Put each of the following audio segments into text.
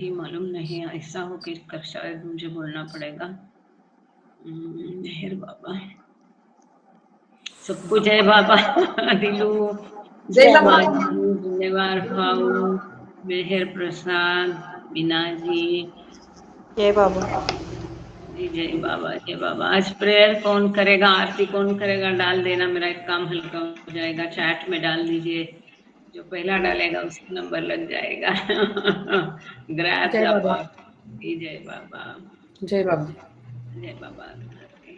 ही मालूम नहीं, ऐसा हो कि शायद मुझे बोलना पड़ेगा। मेहर बाबा, सबको जय बाबा। दिलू, जय बाबा। धन्यवाद भाऊ, मेहर प्रसाद, मीना जी, जय बाबा जी जय बाबा जय बाबा। आज प्रेयर कौन करेगा, आरती कौन करेगा, डाल देना, मेरा एक काम हल्का हो जाएगा। चैट में डाल दीजिए, जो पहला डालेगा उसका नंबर लग जाएगा। ग्रैब जय द बाबा पावर। जय बाबा जय बाबा। जय बाबा करके।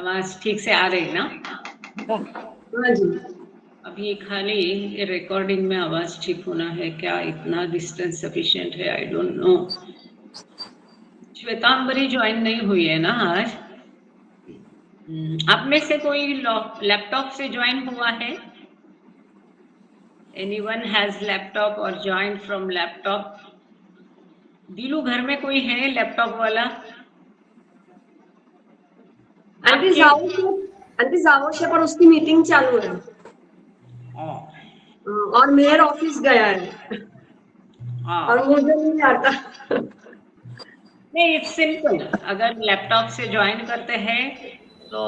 आवाज ठीक से आ रही ना? हाँ जी। अभी खाली रिकॉर्डिंग में आवाज ठीक होना है क्या? इतना डिस्टेंस सफिशिएंट है? I don't know. Shwetambari join नहीं हुई है ना आज? आप में से कोई लैपटॉप से ज्वाइन हुआ है? एनीवन हैज लैपटॉप और ज्वाइन फ्रॉम लैपटॉप? दिलू, घर में कोई है लैपटॉप वाला? आंटी जाओ से पर उसकी मीटिंग चालू है और मेयर ऑफिस गया है और मुझे नहीं आता। नहीं, इट्स सिंपल। अगर लैपटॉप से ज्वाइन करते हैं तो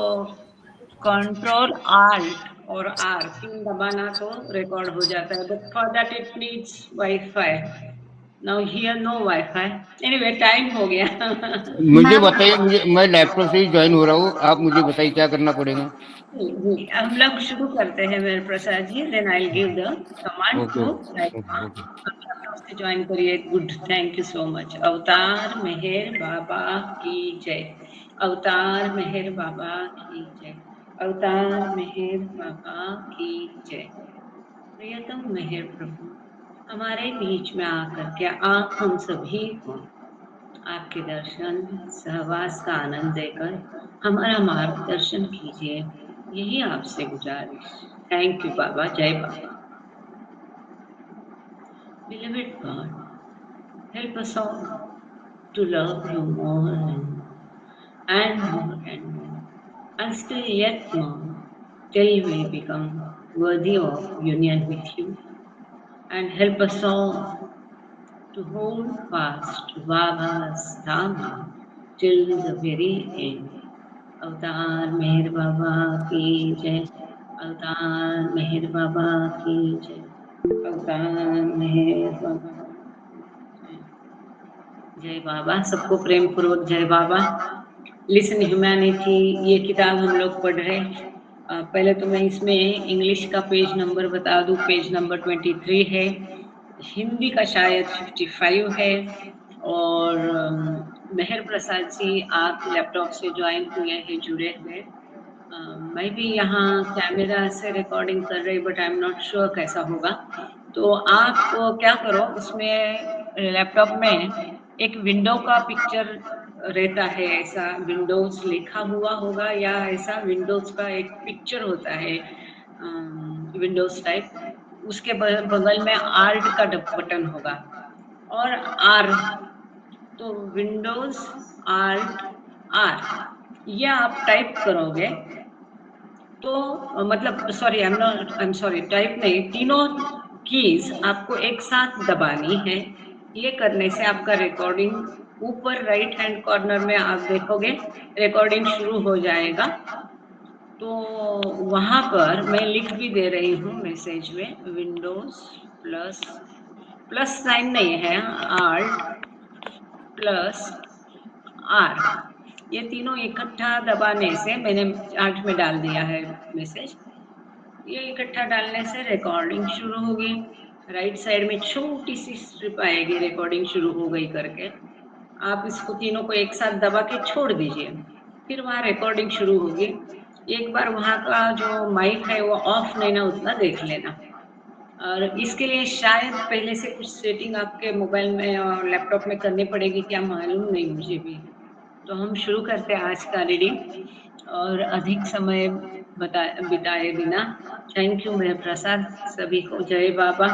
कंट्रोल आल्ट और आर तीन दबाना तो रिकॉर्ड हो जाता है, but for that it needs wifi. Now here no wifi. Anyway, time हो गया। मुझे बताइए, मैं लैपटॉप से ही ज्वाइन हो रहा हूँ, आप मुझे बताइए क्या करना पड़ेगा। हम लोग शुरू करते हैं मेरे Prasad ji, then I will give the command okay to okay. से ज्वाइन करिए। Good, thank you so much. Avatar Meher बाबा की जय। अवतार मेहर बाबा की जय। अवतार मेहर बाबा की जय। प्रियतम मेहर प्रभु, हमारे बीच में आकर के आप हम सभी को आपके दर्शन सहवास का आनंद देकर हमारा मार्गदर्शन कीजिए, यही आपसे गुजारिश। थैंक यू बाबा। जय बाबा। Beloved God, help us all to love you more and more, and still yet more, till we become worthy of union with you. And help us all to hold fast to Baba's Dhamma till the very end. अवतार मेहर बाबा की जय। अवतार मेहर बाबा की जय। अवतार मेहर बाबा। जय बाबा। सबको प्रेम पूर्वक जय बाबा। लिसन ह्यूमैनिटी, ये किताब हम लोग पढ़ रहे हैं। पहले तो मैं इसमें इंग्लिश का पेज नंबर बता दूं। पेज नंबर 23 है, हिंदी का शायद 55 है। और मेहर प्रसाद जी, आप लैपटॉप से ज्वाइन हुए हैं, जुड़े हुए। मैं भी यहाँ कैमरा से रिकॉर्डिंग कर रही, but I am not sure कैसा होगा। तो आप क्या करो, उसमें लैपटॉप में एक विंडो का पिक्चर रहता है, ऐसा विंडोज लिखा हुआ होगा या ऐसा विंडोज का एक पिक्चर होता है, विंडोज टाइप। उसके बगल में आर्ट का बटन होगा और आर, तो विंडोज आर्ट आर, ये आप टाइप करोगे तो मतलब sorry, I am sorry, type नहीं, तीनों कीज आपको एक साथ दबानी है। ये करने से आपका रिकॉर्डिंग ऊपर राइट हैंड कॉर्नर में आप देखोगे रिकॉर्डिंग शुरू हो जाएगा। तो वहां पर मैं लिख भी दे रही हूँ मैसेज में, विंडोज प्लस साइन नहीं है, आल्ट प्लस आर, ये तीनों इकट्ठा दबाने से, मैंने चार्ट में डाल दिया है मैसेज, ये इकट्ठा डालने से रिकॉर्डिंग शुरू होगी। राइट साइड में छोटी सी स्ट्रिप आएगी, रिकॉर्डिंग शुरू हो गई करके। आप इसको तीनों को एक साथ दबा के छोड़ दीजिए, फिर वहाँ रिकॉर्डिंग शुरू होगी। एक बार वहाँ का जो माइक है वो ऑफ नहीं ना, उतना देख लेना। और इसके लिए शायद पहले से कुछ सेटिंग आपके मोबाइल में और लैपटॉप में करनी पड़ेगी, क्या मालूम नहीं मुझे भी। तो हम शुरू करते हैं आज का रीडिंग, और अधिक समय बिताए बिना। थैंक यू मेरे प्रसाद, सभी को जय बाबा।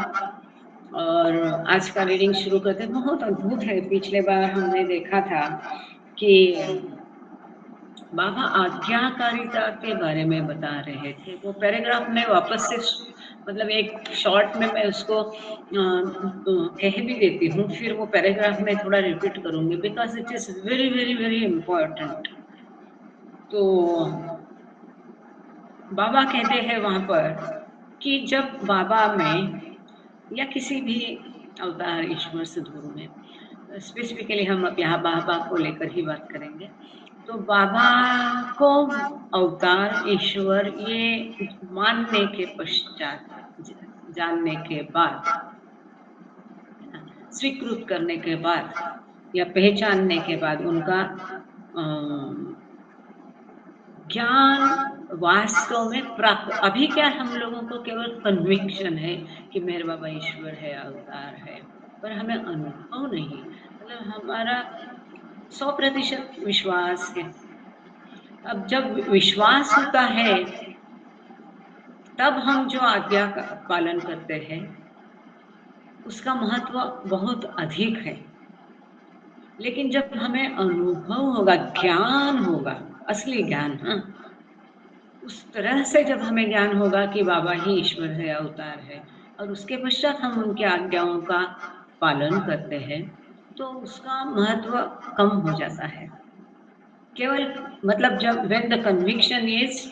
और आज का रीडिंग शुरू करते हैं। बहुत अद्भुत है। पिछले बार हमने देखा था कि बाबा आज्ञाकारिता के बारे में बता रहे थे। वो पैराग्राफ मैं वापस से मतलब एक शॉर्ट में मैं उसको कह भी देती हूँ, फिर वो पैराग्राफ में थोड़ा रिपीट करूँगी because it is very very very important. तो बाबा कहते हैं वहाँ पर कि जब बाबा में या किसी भी अवतार ईश्वर सद्गुरु में, स्पेसिफिकली हम अब यहाँ बाबा को लेकर ही बात करेंगे, तो बाबा को अवतार ईश्वर ये मानने के पश्चात, जानने के बाद, स्वीकृत करने के बाद या पहचानने के बाद उनका ज्ञान वास्तव में प्राप्त, अभी क्या हम लोगों को केवल कन्विक्शन है कि मेरे बाबा ईश्वर है, अवतार है, पर हमें अनुभव नहीं, मतलब हमारा 100% विश्वास है। अब जब विश्वास होता है तब हम जो आज्ञा का पालन करते हैं उसका महत्व बहुत अधिक है। लेकिन जब हमें अनुभव होगा, ज्ञान होगा, असली ज्ञान, हाँ, उस तरह से जब हमें ज्ञान होगा कि बाबा ही ईश्वर है, अवतार है, और उसके पश्चात हम उनकी आज्ञाओं का पालन करते हैं, तो उसका महत्व कम हो जाता है। केवल मतलब जब when the conviction is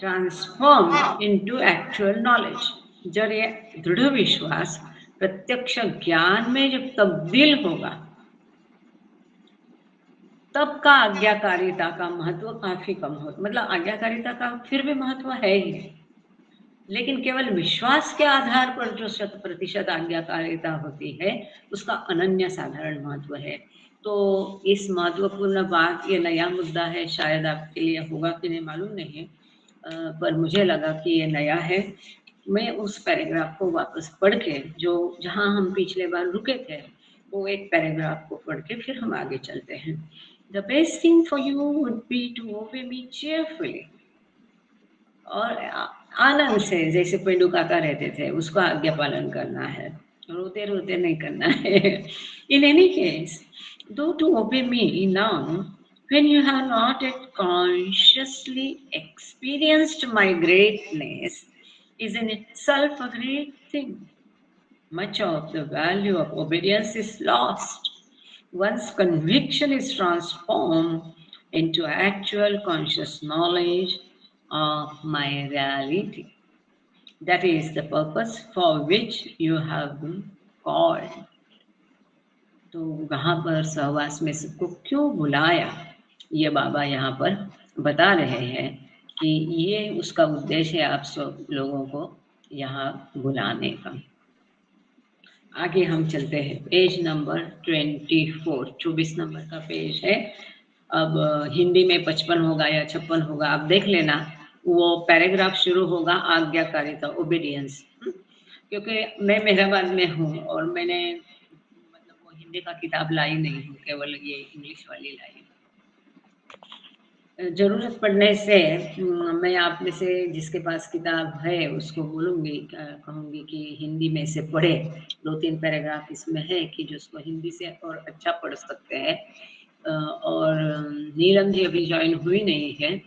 transformed into actual knowledge, जब ये दृढ़ विश्वास प्रत्यक्ष ज्ञान में जब तब्दील होगा, तब का आज्ञाकारिता का महत्व काफी कम हो, मतलब आज्ञाकारिता का फिर भी महत्व है ही, लेकिन केवल विश्वास के आधार पर जो 100% आज्ञाकारिता होती है उसका अनन्य साधारण महत्व है। तो इस महत्वपूर्ण बात, ये नया मुद्दा है, शायद आपके लिए होगा कि नहीं मालूम नहीं है, पर मुझे लगा कि ये नया है। मैं उस पैराग्राफ को वापस पढ़ के, जो जहाँ हम पिछले बार रुके थे, वो एक पैराग्राफ को पढ़ के फिर हम आगे चलते हैं। The best thing for you would be to obey me cheerfully, और आनंद से, जैसे पेंडू काका रहते थे, उसका आज्ञा पालन करना है, रोते रोते नहीं करना है। In any case, though to obey me now, when you have not yet consciously experienced my greatness, is in itself a great thing. Much of the value of obedience is lost once conviction is transformed into actual conscious knowledge of my reality. That is the purpose for which you have been called. तो वहाँ पर सहवास में सबको क्यों बुलाया, ये बाबा यहाँ पर बता रहे हैं कि ये उसका उद्देश्य है आप सब लोगों को यहाँ बुलाने का। आगे हम चलते हैं, पेज नंबर 24 नंबर का पेज है। अब हिंदी में 55 होगा या 56 होगा, आप देख लेना। वो पैराग्राफ शुरू होगा आज्ञाकारिता, ओबीडियंस, क्योंकि मैं मेहराबाद में हूँ और मैंने मतलब वो हिंदी का किताब लाई नहीं हूँ, केवल ये इंग्लिश वाली लाई हूँ। जरूरत पड़ने से मैं आप में से जिसके पास किताब है उसको बोलूँगी, कहूँगी कि हिंदी में से पढ़े। 2-3 पैराग्राफ इसमें है कि जो उसको हिंदी से और अच्छा पढ़ सकते हैं। और नीलम जी अभी ज्वाइन हुई नहीं है,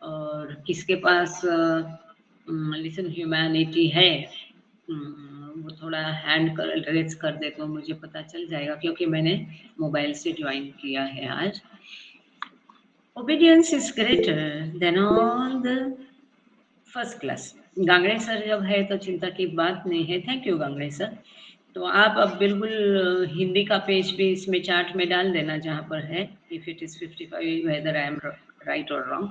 और किसके पास लिसन ह्यूमैनिटी है वो थोड़ा हैंड रेज कर दे तो मुझे पता चल जाएगा, क्योंकि मैंने मोबाइल से ज्वाइन किया है आज। Obedience is greater than all the first class. Gangade sir जब है तो चिंता की बात नहीं है। Thank you Gangade sir. तो आप अब बिल्कुल हिंदी का पेज भी इसमें चार्ट में डाल देना जहाँ पर है, if it is 55 whether I am right or wrong.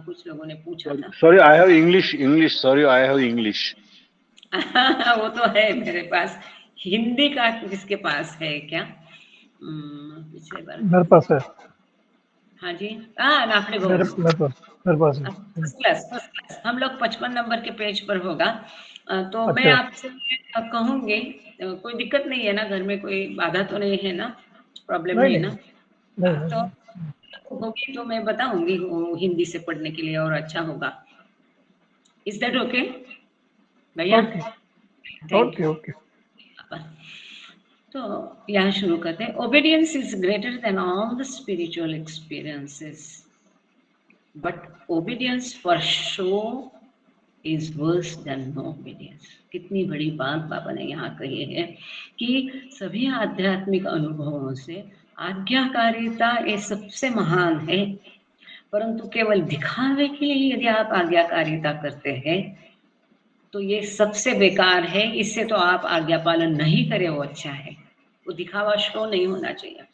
कुछ लोगों ने पूछा था। Sorry, I have English. Sorry, I have English. वो तो है मेरे पास। हिंदी का किसके पास है क्या? पिछले बार मेरे पास है। हाँ जी, नाफड़े मेरे पास है। First class. हम लोग 55 नंबर के पेज पर होगा। तो अच्छा। मैं आपसे कहूँगी, कोई दिक्कत नहीं है ना, घर में कोई बाधा तो नहीं है ना, प्रॉब्लम नहीं है ना? नहीं। तो होगी तो मैं बताऊंगी वो हिंदी से पढ़ने के लिए और अच्छा होगा। इज दैट ओके भैया? ओके। तो यहाँ शुरू करते हैं। Obedience is greater than all the spiritual experiences, but obedience for show is worse than no obedience। कितनी बड़ी बात बाबा ने यहाँ कही है कि सभी आध्यात्मिक अनुभवों से आज्ञाकारिता ये सबसे महान है, परंतु केवल दिखावे के लिए यदि आप आज्ञाकारिता करते हैं तो ये सबसे बेकार है। इससे तो आप आज्ञा पालन नहीं करें वो अच्छा है, वो दिखावा शो नहीं होना चाहिए।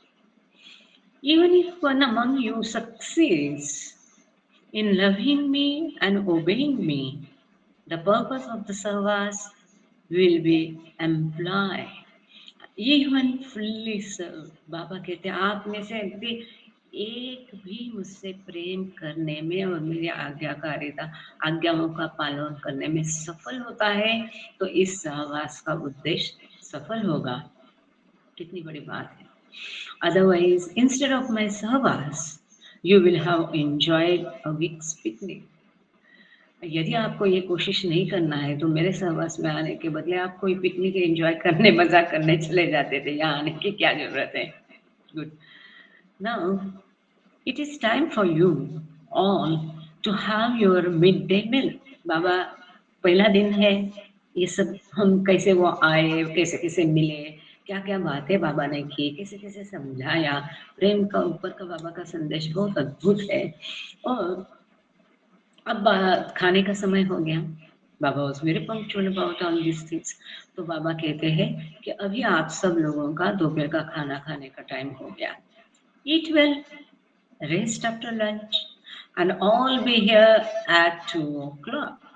Even if one among you succeeds in loving me and obeying me, the purpose of the service will be employed। Even fully served, बाबा कहते हैं आप में से यदि एक भी मुझसे प्रेम करने में और मेरी आज्ञाओं का पालन करने में सफल होता है तो इस सहवास का उद्देश्य सफल होगा। कितनी बड़ी बात है। Otherwise, instead of my सहवास, you will have enjoyed a week's picnic। यदि आपको ये कोशिश नहीं करना है तो मेरे सहवास में आने के बदले आप कोई पिकनिक एंजॉय करने, मजा करने चले जाते थे, यहाँ आने की क्या जरूरत है। Good. Now it is time for you all to have your mid day meal. Baba पहला दिन है, ये सब हम कैसे वो आए, कैसे कैसे मिले, क्या क्या बातें बाबा ने की, कैसे कैसे समझाया। प्रेम का ऊपर का बाबा का संदेश बहुत अद्भुत है। और अब खाने का समय हो गया। बाबा was very punctual about all these things। तो बाबा कहते हैं कि अभी आप सब लोगों का दोपहर का खाना खाने का टाइम हो गया। Eat well, rest after lunch, and all be here at 2 o'clock।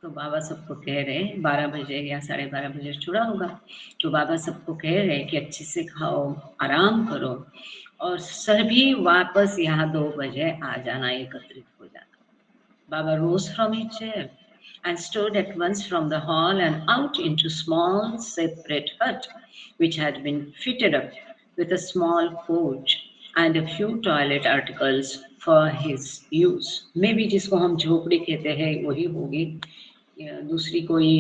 तो बाबा सबको कह रहे हैं 12 बजे या 12:30 बजे छुड़ा होगा, तो बाबा सबको कह रहे हैं कि अच्छे से खाओ, आराम करो और सभी वापस यहाँ 2 बजे आ जाना, एकत्रित हो जाना। Baba rose from his chair and stood at once from the hall and out into small separate hut which had been fitted up with a small porch and a few toilet articles for his use। maybe जिसको हम झोपड़ी कहते हैं वही होगी, दूसरी कोई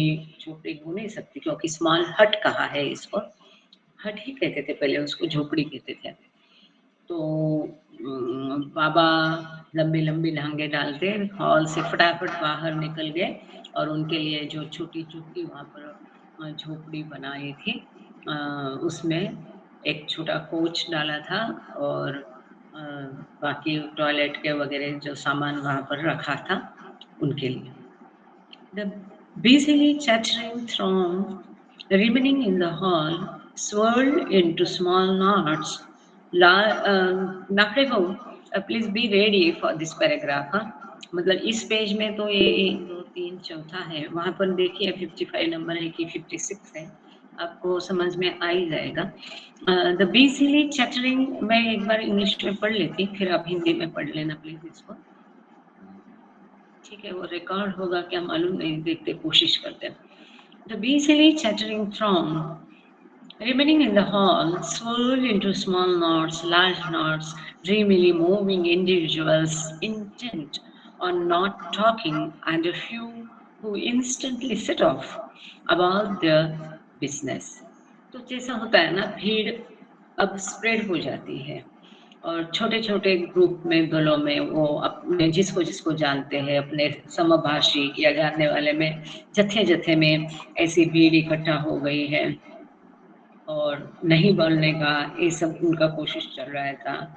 झोपड़ी हो नहीं सकती क्योंकि स्मॉल हट कहा है इसको, हट ही कहते थे पहले, उसको झोपड़ी कहते थे। तो बाबा लंबी लंबी लांगे डालते हॉल से फटाफट बाहर निकल गए और उनके लिए जो छोटी छोटी वहाँ पर झोपड़ी बनाई थी उसमें एक छोटा कोच डाला था और बाकी टॉयलेट के वगैरह जो सामान वहाँ पर रखा था उनके लिए। The busily chattering throng remaining in the hall swirled into small knots। Nafre भाऊ please be ready for this paragraph. मतलब इस पेज में तो ये 1 2 3 चौथा है, वहां पर देखिए 55 नंबर है कि 56 है, आपको समझ में आ ही जाएगा। द बीजीली चैटरिंग मैं एक बार इंग्लिश में पढ़ लेती, फिर आप हिंदी में पढ़ लेना प्लीज इसको। ठीक है, वो रिकॉर्ड होगा क्या मालूम नहीं, देखते कोशिश करते। The busily chattering throng remaining in the hall swirled into small knots, large knots, dreamily moving individuals intent on not talking, and a few who instantly set off about their business। तो जैसा होता है ना, भीड़ अब spread हो जाती है और छोटे छोटे ग्रुप में, दलों में, वो अपने जिसको जिसको जानते हैं अपने समभाषी या जानने वाले में जत्थे जत्थे में ऐसी भीड़ इकट्ठा हो गई है और नहीं बोलने का ये सब उनका कोशिश चल रहा था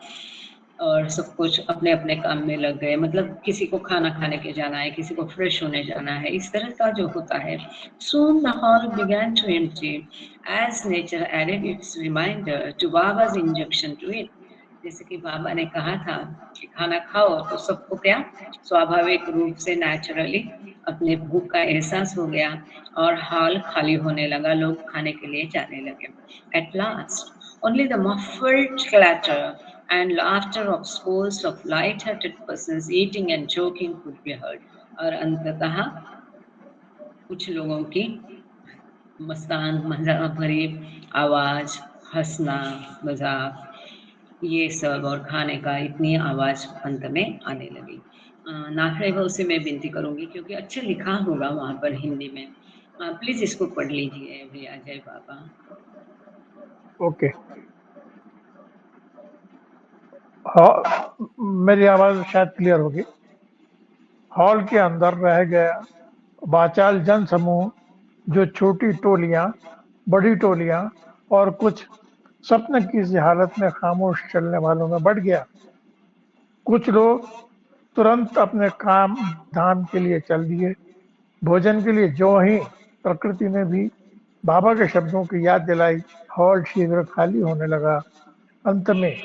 और सब कुछ अपने अपने काम में लग गए। मतलब किसी को खाना खाने के जाना है, किसी को फ्रेश होने जाना है, इस तरह का जो होता है। Soon the hall began to empty as nature added its reminder to Baba's injunction to it। जैसे कि बाबा ने कहा था कि खाना खाओ तो सबको क्या स्वाभाविक रूप से नेचुरली अपने भूख का एहसास हो गया और हॉल खाली होने लगा, लोग खाने के लिए जाने लगे। At last, only the muffled clatter and laughter of scores of light-hearted persons eating and joking could be heard। और अंततः कुछ लोगों की मस्तान मजाक भरी आवाज, हंसना, मजाक, ये सब और खाने का इतनी आवाज अंत में आने लगी। नाफरे भाव से मैं विनती करूंगी क्योंकि अच्छा लिखा होगा वहां पर हिंदी में, प्लीज इसको पढ़ लीजिए भैया। जय बाबा। ओके। मेरी आवाज शायद क्लियर होगी। हॉल के अंदर रह गया वाचाल जन समूह, जो छोटी टोलियां, बड़ी टोलियां और कुछ स्वप्न की सी हालत में खामोश चलने वालों में बढ़ गया। कुछ लोग तुरंत अपने काम धाम के लिए चल दिए। भोजन के लिए जो ही प्रकृति ने भी बाबा के शब्दों की याद दिलाई, हॉल शीघ्र खाली होने लगा। अंत में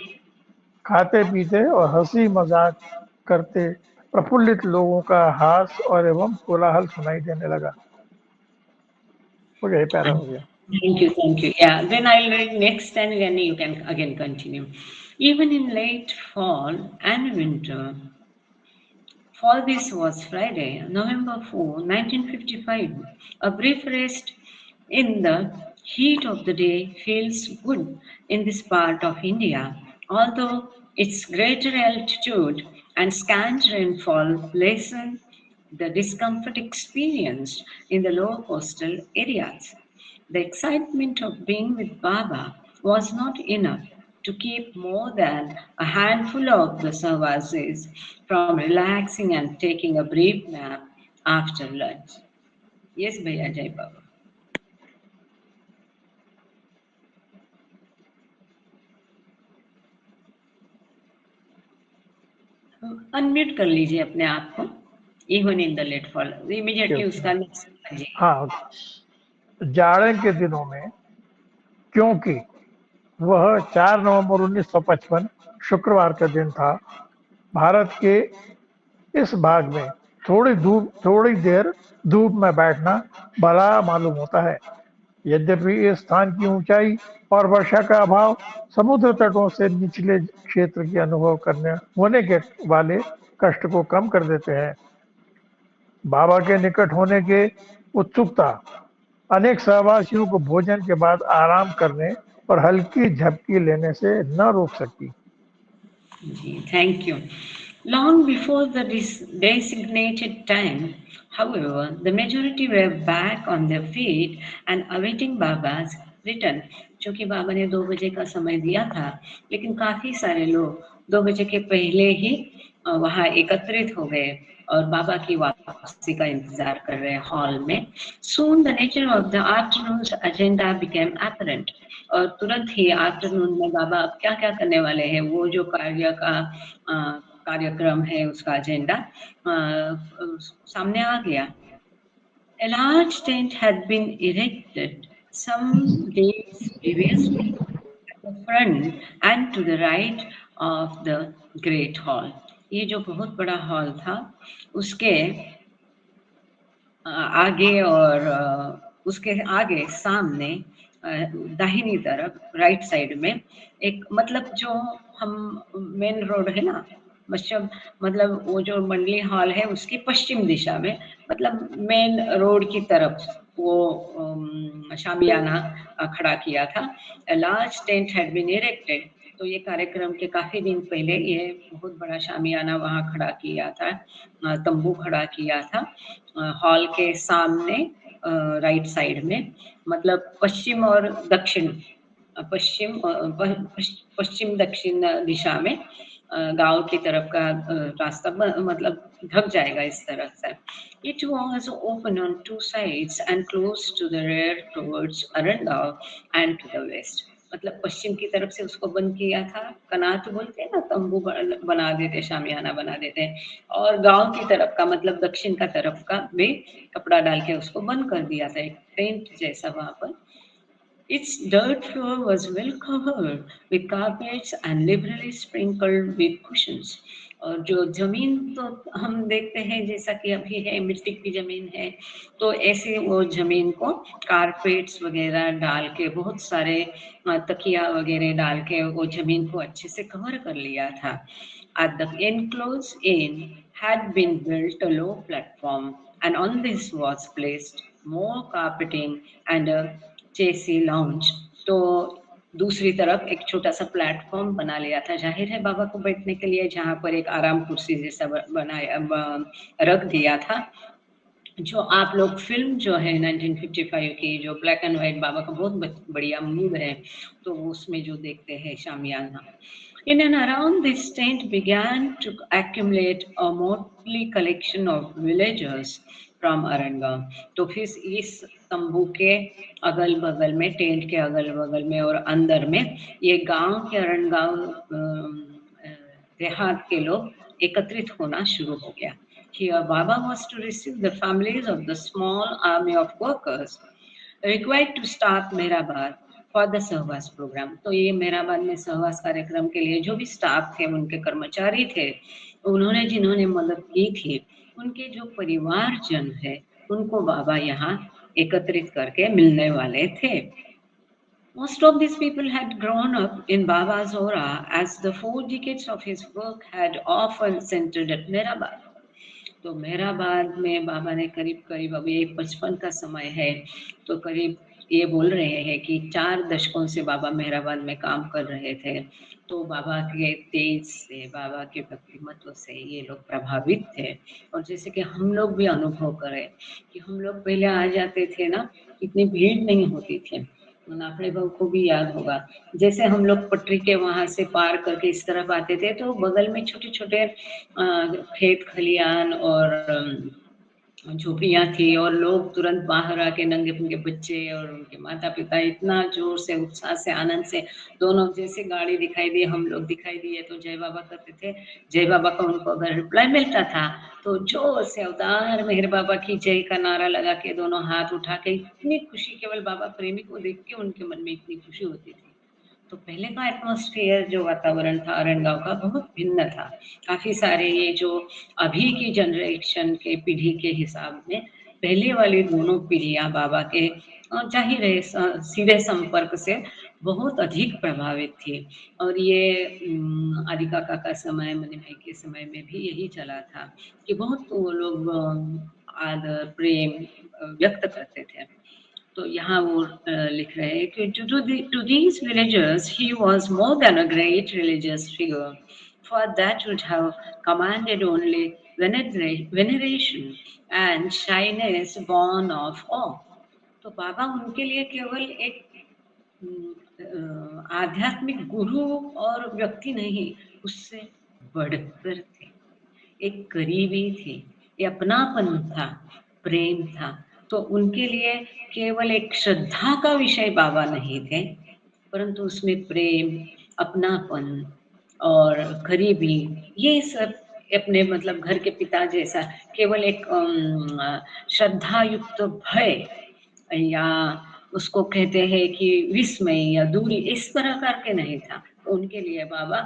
खाते पीते और हंसी मजाक करते प्रफुल्लित लोगों का हास और एवं कोलाहल सुनाई देने लगा। हो गया, ये पैरा हो गया। Thank you, thank you. Yeah, then I'll read next and then you can again continue. Even in late fall and winter, for this was Friday, November 4, 1955. A brief rest in the heat of the day feels good in this part of India, although its greater altitude and scant rainfall lessen the discomfort experienced in the lower coastal areas. The excitement of being with Baba was not enough to keep more than a handful of the Sarvasis from relaxing and taking a brief nap after lunch. Yes, Bhaiya Jai Baba. Unmute कर लीजिए अपने आप को। Even in the late fall immediately उसका next कीजिए। हाँ, जाड़े के दिनों में, क्योंकि वह 4 नवंबर 1955 शुक्रवार का दिन था, भारत के इस भाग में थोड़ी देर धूप में बैठना भला मालूम होता है। यद्यपि इस स्थान की ऊंचाई और वर्षा का अभाव समुद्र तटों से निचले क्षेत्र की अनुभव करने होने के वाले कष्ट को कम कर देते हैं। बाबा के निकट होने के उत्सुकता अनेक सहवासियों को भोजन के बाद आराम करने और हल्की झपकी लेने से न रोक सकी। Thank you. Long before the designated time, however, the majority were back on their feet and awaiting Baba's return. क्योंकि बाबा ने 2 बजे का समय दिया था, लेकिन काफी सारे लोग 2 बजे के पहले ही वहां एकत्रित हो गए और बाबा की वापसी का इंतजार कर रहे हैं हॉल में। Soon the nature of the afternoon's agenda became apparent. और तुरंत ही आफ्टरनून में बाबा अब क्या क्या करने वाले हैं, वो जो कार्यक्रम है उसका एजेंडा सामने आ गया। A large tent had been erected some days previously at the front and to the right of the great hall. ये जो बहुत बड़ा हॉल था उसके आगे और उसके आगे सामने दाहिनी तरफ राइट साइड में एक, मतलब जो हम मेन रोड है ना, मतलब वो जो मंडली हॉल है उसकी पश्चिम दिशा में, मतलब मेन रोड की तरफ वो शामियाना खड़ा किया था। Large tent had been erected. तो ये कार्यक्रम के काफी दिन पहले ये बहुत बड़ा शामियाना वहाँ खड़ा किया था, तंबू खड़ा किया था हॉल के सामने राइट साइड में, मतलब पश्चिम और दक्षिण, पश्चिम दक्षिण दिशा में गांव की तरफ का रास्ता मतलब ढक जाएगा इस तरह से। It was open on 2 sides and close to the rear towards Arandao and to the west. मतलब पश्चिम की तरफ से उसको बंद किया था, कनात बोलते हैं ना, तंबू बना देते, शामियाना बना देते, और गांव की तरफ का मतलब दक्षिण का तरफ का भी कपड़ा डाल के उसको बंद कर दिया था, एक टेंट जैसा वहां पर। Its dirt floor was well covered with carpets and liberally sprinkled with cushions. और जो जमीन तो हम देखते हैं जैसा कि अभी है, मिट्टी की जमीन है, तो ऐसे वो जमीन को कारपेट्स वगैरह डाल के, बहुत सारे तकिया वगैरह डाल के वो जमीन को अच्छे से कवर कर लिया था। At the enclosed inn had been built a low platform, and on this was placed more carpeting and a chaise lounge. तो दूसरी तरफ एक छोटा सा प्लेटफॉर्म बना लिया था, जाहिर है बाबा को बैठने के लिए, जहाँ पर एक आराम कुर्सी जैसा बनाया रख दिया था। जो आप लोग फिल्म जो है 1955 की, जो ब्लैक एंड व्हाइट बाबा का बहुत बढ़िया मूव है, तो उसमें जो देखते हैं शामियाना। In and around this tent began to accumulate a motley collection of villagers, from Arangaon. तो फिर इस तंबू के अगल बगल में, टेंट के अगल बगल में और अंदर में ये गांव के अरनगांव देहात के लोग एकत्रित होना शुरू हो गया। Here Baba was to receive the families of the small army of workers required to start Mehrabad for the सहवास प्रोग्राम। तो ये मेहराबाद में सहवास कार्यक्रम के लिए जो भी स्टाफ थे, उनके कर्मचारी थे, उन्होंने जिन्होंने मदद की थी, उनके जो परिवारजन है, उनको बाबा यहाँ एकत्रित करके मिलने वाले थे। Most of these people had grown up in Baba's aura as the 4 decades of his work had often centered at Mehrabad. तो मेहराबाद में बाबा ने करीब करीब, अब ये 55 का समय है, तो करीब ये बोल रहे हैं कि 4 दशकों से बाबा मेहराबाद में काम कर रहे थे। तो बाबा के तेज से, बाबा के व्यक्तिमत्व से ये लोग प्रभावित थे। और जैसे कि हम लोग भी अनुभव करें कि हम लोग पहले आ जाते थे ना, इतनी भीड़ नहीं होती थी। नाफड़े बाबू को भी याद होगा, जैसे हम लोग पटरी के वहां से पार करके इस तरफ आते थे तो बगल में छोटे छोटे खेत खलियान और झोपड़ियां थी, और लोग तुरंत बाहर आके, नंगे पुंगे बच्चे और उनके माता पिता इतना जोर से, उत्साह से, आनंद से, दोनों जैसे गाड़ी दिखाई दी, हम लोग दिखाई दिए तो जय बाबा करते थे। जय बाबा का उनको अगर रिप्लाई मिलता था तो जोर से अवतार मेहर बाबा की जय का नारा लगा के, दोनों हाथ उठा के, इतनी खुशी, केवल बाबा प्रेमी को देख के उनके मन में इतनी खुशी होती थी। तो पहले का एटमॉस्फेयर, जो वातावरण था अरनगांव का, बहुत भिन्न था। काफी सारे ये जो अभी की जनरेशन के पीढ़ी के हिसाब में पहले वाली दोनों पीढ़ियां बाबा के जाहिर है सीधे संपर्क से बहुत अधिक प्रभावित थी। और ये आदि काका का समय, मनी भाई के समय में भी यही चला था कि बहुत वो लोग आदर प्रेम व्यक्त करते थे। तो यहाँ वो लिख रहे हैं कि to these villagers he was more than a great religious figure, for that would have commanded only veneration and shyness born of awe। तो बाबा उनके लिए केवल एक आध्यात्मिक गुरु और व्यक्ति नहीं, उससे बढ़कर थे, एक करीबी थे, ये अपनापन था, प्रेम था। तो उनके लिए केवल एक श्रद्धा का विषय बाबा नहीं थे, परंतु उसमें प्रेम, अपनापन और करीबी, ये सब अपने मतलब घर के पिता जैसा, केवल एक श्रद्धा युक्त भय या उसको कहते हैं कि विस्मय या दूरी, इस तरह करके नहीं था। तो उनके लिए बाबा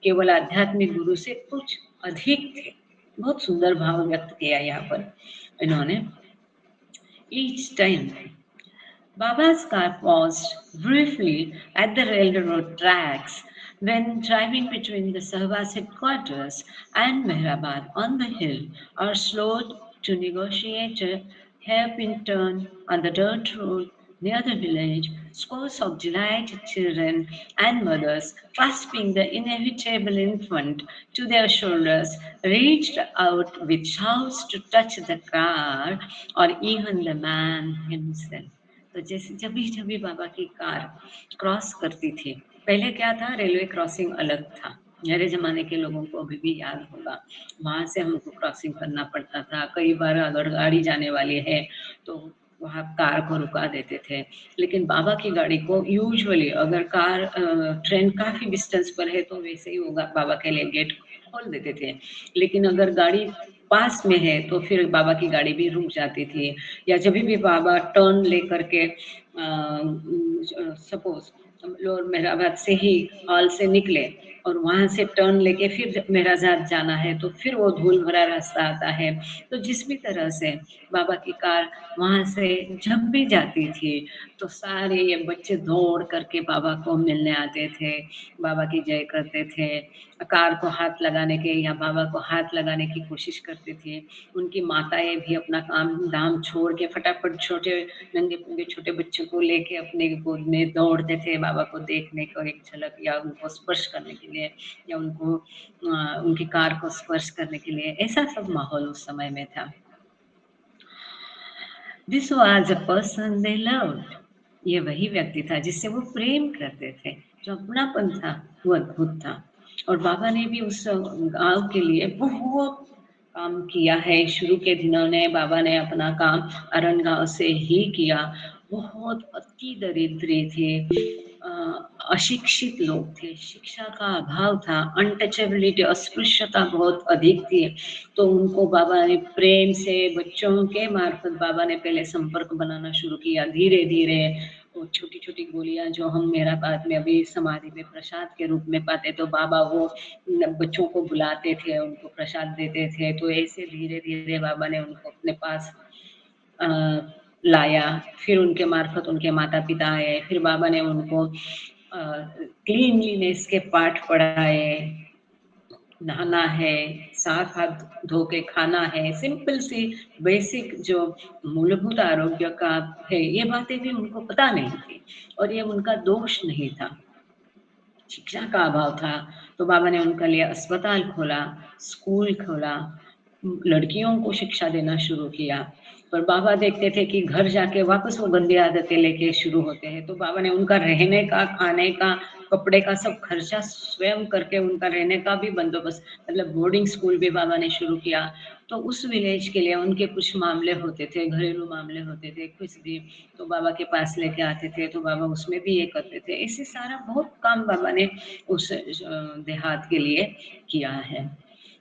केवल आध्यात्मिक गुरु से कुछ अधिक थे। बहुत सुंदर भाव व्यक्त किया यहाँ पर इन्होंने। Each time Baba's car paused briefly at the railroad tracks when driving between the Sahwas headquarters and Mehrabad on the hill, or slowed to negotiate a hairpin turn on the dirt road near the village. Scores of delighted children and mothers, clasping the inevitable infant to their shoulders, reached out with shouts to touch the car or even the man himself। तो जैसे जब भी बाबा की car cross करती थी, पहले क्या था, रेलवे क्रॉसिंग अलग था, मेरे जमाने के लोगों को अभी भी याद होगा, वहां से हमको क्रॉसिंग करना पड़ता था। कई बार अगर गाड़ी जाने वाली है तो वहाँ कार को रुका देते थे, लेकिन बाबा की गाड़ी को यूजुअली अगर कार ट्रेन काफी डिस्टेंस पर है तो वैसे ही होगा, बाबा के लिए गेट खोल देते थे। लेकिन अगर गाड़ी पास में है तो फिर बाबा की गाड़ी भी रुक जाती थी। या जब भी बाबा टर्न लेकर के सपोज लोग मेहराबाद से ही हॉल से निकले और वहां से टर्न लेके फिर मेहराबाद जाना है, तो फिर वो धूल भरा रास्ता आता है। तो जिस भी तरह से बाबा की कार वहां से जब भी जाती थी तो सारे ये बच्चे दौड़ करके बाबा को मिलने आते थे, बाबा की जय करते थे, कार को हाथ लगाने के या बाबा को हाथ लगाने की कोशिश करते थे। उनकी माताएं भी अपना काम धाम छोड़ के फटाफट छोटे नंगे पुंगे छोटे बच्चों को लेके अपने गोद में दौड़ते थे बाबा को देखने को, एक झलक या उनको स्पर्श करने के लिए, या उनको उनकी कार को स्पर्श करने के लिए। ऐसा सब माहौल उस समय में था। This was a person they loved। ये वही व्यक्ति था जिससे वो प्रेम करते थे, जो अपनापन था वो अद्भुत था। और बाबा ने भी उस गांव के लिए बहुत काम किया है। शुरू के दिनों ने बाबा ने अपना काम अरण गांव से ही किया। बहुत अति दरिद्री थे, अशिक्षित लोग थे, शिक्षा का अभाव था, अनटचेबिलिटी, अस्पृश्यता बहुत अधिक थी। तो उनको बाबा ने प्रेम से बच्चों के मार्फत बाबा ने पहले संपर्क बनाना शुरू किया। धीरे धीरे वो छोटी छोटी गोलियां जो हम मेरा बाद में अभी समाधि में प्रसाद के रूप में पाते, तो बाबा वो बच्चों को बुलाते थे, उनको प्रसाद देते थे। तो ऐसे धीरे धीरे बाबा ने उनको अपने पास लाया। फिर उनके मार्फत उनके माता पिता आए, फिर बाबा ने उनको क्लीनलीनेस के पाठ पढ़ाए, नहाना है, साफ हाथ धो के खाना है, सिंपल सी बेसिक जो मूलभूत आरोग्य का है, ये बातें भी उनको पता नहीं थी और ये उनका दोष नहीं था, शिक्षा का अभाव था। तो बाबा ने उनके लिए अस्पताल खोला, स्कूल खोला, लड़कियों को शिक्षा देना शुरू किया। पर बाबा देखते थे कि घर जाके वापस वो गंदी आदतें लेके शुरू होते हैं। तो बाबा ने उनका रहने का, खाने का, कपड़े का सब खर्चा स्वयं करके उनका रहने का भी बंदोबस्त, मतलब बोर्डिंग स्कूल भी बाबा ने शुरू किया। तो उस विलेज के लिए उनके कुछ मामले होते थे, घरेलू मामले होते थे कुछ भी, तो बाबा के पास लेके आते थे, तो बाबा उसमें भी ये करते थे। ऐसे सारा बहुत काम बाबा ने उस देहात के लिए किया है।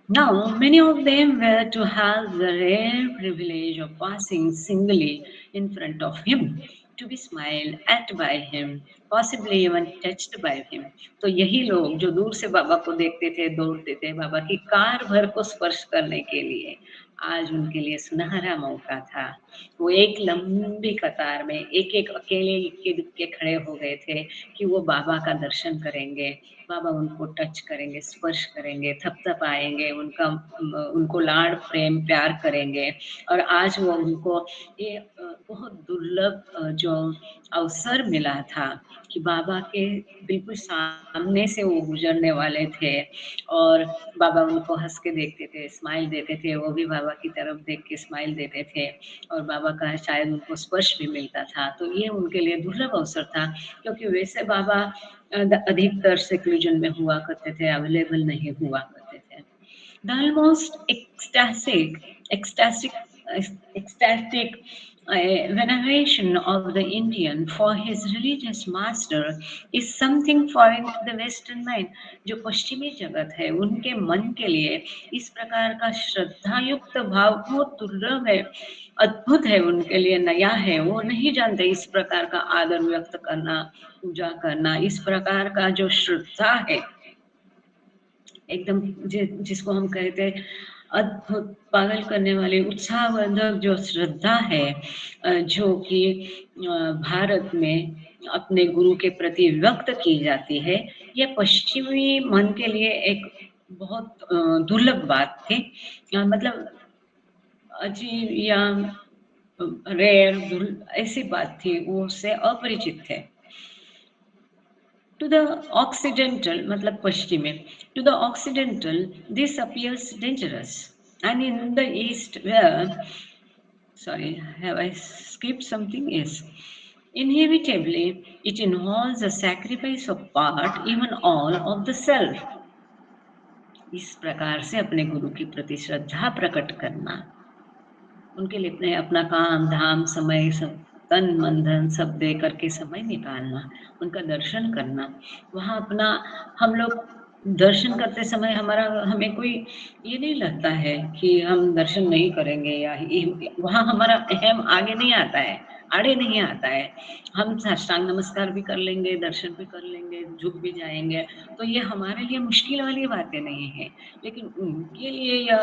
Now, many of them were to have the rare privilege of passing singly in front of him, to be smiled at by him, possibly even touched by him. तो यही लोग जो दूर से बाबा को देखते थे, दौड़ते थे बाबा की कार भर को स्पर्श करने के लिए, आज उनके लिए सुनहरा मौका था। वो एक लंबी कतार में एक एक अकेले इक्के दुक्के खड़े हो गए थे कि वो बाबा का दर्शन करेंगे, बाबा उनको टच करेंगे, स्पर्श करेंगे, थपथपाएंगे, उनको लाड प्रेम प्यार करेंगे। और आज वो उनको ये बहुत दुर्लभ जो अवसर मिला था कि बाबा के बिल्कुल सामने से वो गुजरने वाले थे और बाबा उनको हंस के देखते थे, स्माइल देते थे, वो भी बाबा की तरफ देख के स्माइल देते थे और बाबा का शायद उनको स्पर्श भी मिलता था। तो ये उनके लिए दुर्लभ अवसर था, क्योंकि वैसे बाबा अधिकतर सेक्लूजन में हुआ करते थे, अवेलेबल नहीं हुआ करते थे। The almost ecstatic veneration of the Indian for his religious master is something foreign to the Western mind. जो पश्चिमी जगत है उनके मन के लिए इस प्रकार का श्रद्धायुक्त भाव बहुत दुर्लभ है, अद्भुत है, उनके लिए नया है। वो नहीं जानते इस प्रकार का आदर व्यक्त करना, पूजा करना, इस प्रकार का जो श्रद्धा है एकदम जिसको हम कहते हैं अद्भुत, पागल करने वाली, उत्साहवर्धक जो श्रद्धा है जो कि भारत में अपने गुरु के प्रति व्यक्त की जाती है, यह पश्चिमी मन के लिए एक बहुत दुर्लभ बात थी। मतलब अजीब या रेयर ऐसी बात थी, वो उससे अपरिचित थे। To the Occidental, मतलब पश्चिमी, to the Occidental, this appears dangerous, and in the East, where, sorry, have I skipped something? Yes, inevitably, it involves a sacrifice of part, even all, of the self. इस प्रकार से अपने गुरु के प्रति श्रद्धा प्रकट करना, उनके लिए अपना काम धाम समय सब तन मन धन सब दे करके समय निकालना, उनका दर्शन करना। वहाँ अपना हम लोग दर्शन करते समय हमें कोई ये नहीं लगता है कि हम दर्शन नहीं करेंगे, या वहाँ हमारा अहम आगे नहीं आता है, आड़े नहीं आता है। हम साष्टांग नमस्कार भी कर लेंगे, दर्शन भी कर लेंगे, झुक भी जाएंगे, तो ये हमारे लिए मुश्किल वाली बातें नहीं है, लेकिन उनके लिए यह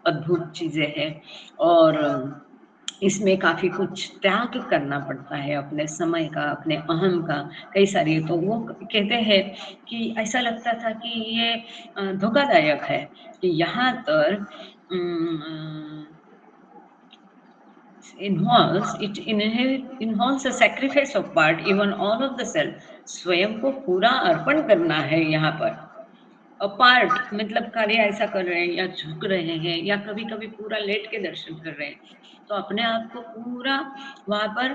अद्भुत चीजें हैं और इसमें काफी कुछ त्याग करना पड़ता है, अपने समय का, अपने अहम का, कई सारी। तो वो कहते हैं कि ऐसा लगता था कि ये धोखादायक है कि यहाँ पर involves a sacrifice of part, even all of the self. स्वयं को पूरा अर्पण करना है यहाँ पर। अपार्ट मतलब कार्य ऐसा कर रहे हैं या झुक रहे हैं या कभी कभी पूरा लेट के दर्शन कर रहे हैं, तो अपने आप को पूरा वहां पर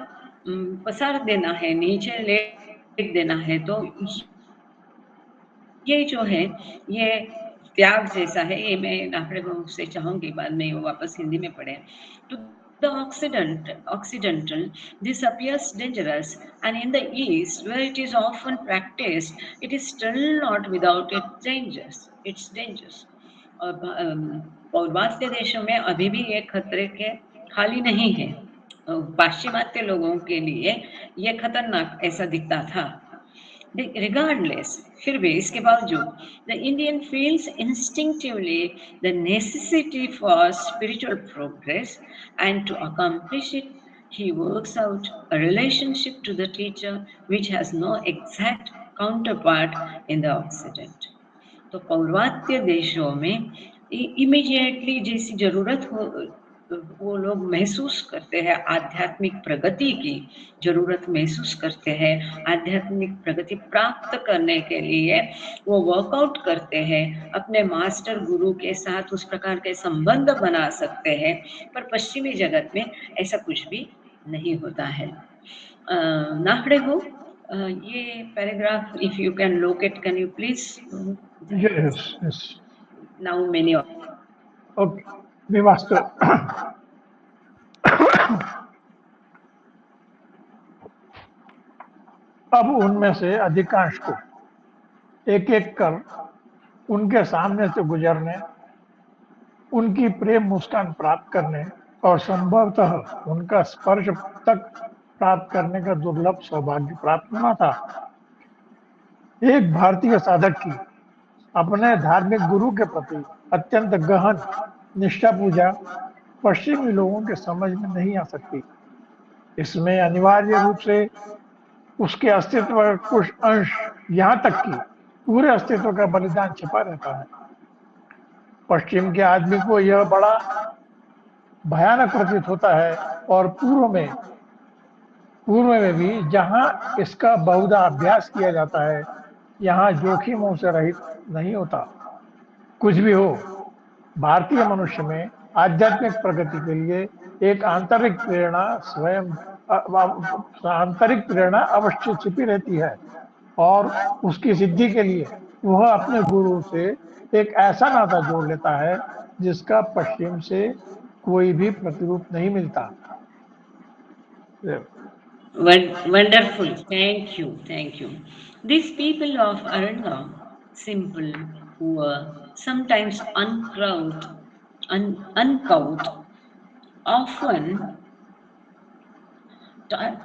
पसार देना है, नीचे लेट देना है। तो ये जो है ये त्याग जैसा है, ये मैं नाफड़े बाबू से चाहूंगी बाद में वो वापस हिंदी में पढ़े। To the occidental this appears dangerous, and in the east where it is often practiced it is still not without its dangers। और पौर्वात्य देशों में अभी भी ये खतरे के खाली नहीं है। पाश्चिमात्य लोगों के लिए ये खतरनाक ऐसा दिखता था। Regardless, फिर भी इसके बावजूद the Indian feels instinctively the necessity for spiritual progress, and to accomplish it he works out a relationship to the teacher which has no exact counterpart in the Occident। तो पौर्वात्य देशों में इमीडिएटली जैसी जरूरत हो, वो लोग महसूस करते हैं, आध्यात्मिक प्रगति की जरूरत महसूस करते हैं, आध्यात्मिक प्रगति प्राप्त करने के लिए वो वर्कआउट करते हैं, अपने मास्टर गुरु के साथ उस प्रकार के संबंध बना सकते हैं। पर पश्चिमी जगत में ऐसा कुछ भी नहीं होता है। नाफड़े हो ये paragraph if you can locate, can you please? Yes. Now many Okay. We must. अब उनमें से अधिकांश को एक एक कर उनके सामने से गुजरने, उनकी प्रेम मुस्कान प्राप्त करने और संभवतः उनका स्पर्श तक प्राप्त करने का दुर्लभ सौभाग्य प्राप्त होना था। एक भारतीय साधक की अपने धार्मिक गुरु के प्रति अत्यंत गहन निष्ठा पूजा पश्चिमी लोगों के समझ में नहीं आ सकती। इसमें अनिवार्य रूप से उसके अस्तित्व का कुछ अंश, यहाँ तक कि पूरे अस्तित्व का बलिदान छिपा रहता है। पश्चिम के आदमी को यह बड़ा भयानक प्रतीत होता है, और पूर्व में भी जहाँ इसका बहुधा अभ्यास किया जाता है, यहाँ जोखिमों से रहित नहीं होता। कुछ भी हो, भारतीय मनुष्य में आध्यात्मिक प्रगति के लिए एक आंतरिक प्रेरणा अवश्य छिपी रहती है, और उसकी सिद्धि के लिए वह अपने गुरु से एक ऐसा नाता जोड़ लेता है जिसका पश्चिम से कोई भी प्रतिरूप नहीं मिलता। Wonderful. Thank you. These people of Arangam, simple, poor, sometimes uncouth, often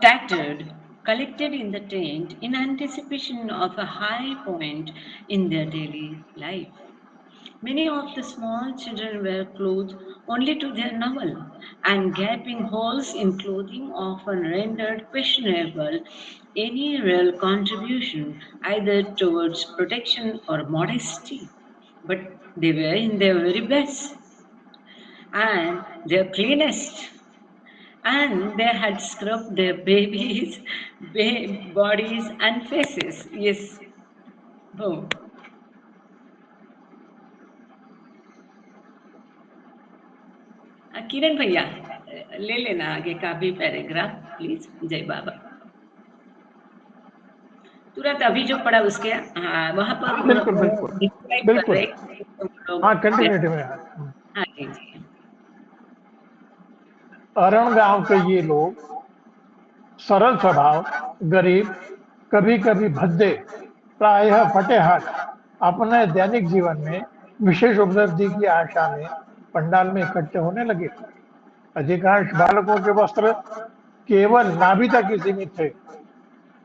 tattered, collected in the tent in anticipation of a high point in their daily life. Many of the small children were clothed only to their navel, and gaping holes in clothing often rendered questionable any real contribution either towards protection or modesty. But they were in their very best and their cleanest, and they had scrubbed their babies' bodies and faces. Yes. Oh. किरण भैया ले लेना आगे का भी paragraph please. जय बाबा। तुरंत अभी जो पढ़ा उसके वहां पर बिल्कुल। हाँ, कंटिन्यूटी में। हाँ जी। अरण गांव के ये लोग सरल स्वभाव, गरीब, कभी कभी भद्दे, प्रायः फटे हाथ, अपने दैनिक जीवन में विशेष उपलब्धि की आशा में पंडाल में इकट्ठे होने लगे। अधिकांश बालकों के वस्त्र केवल नाभि तक ही सीमित थे,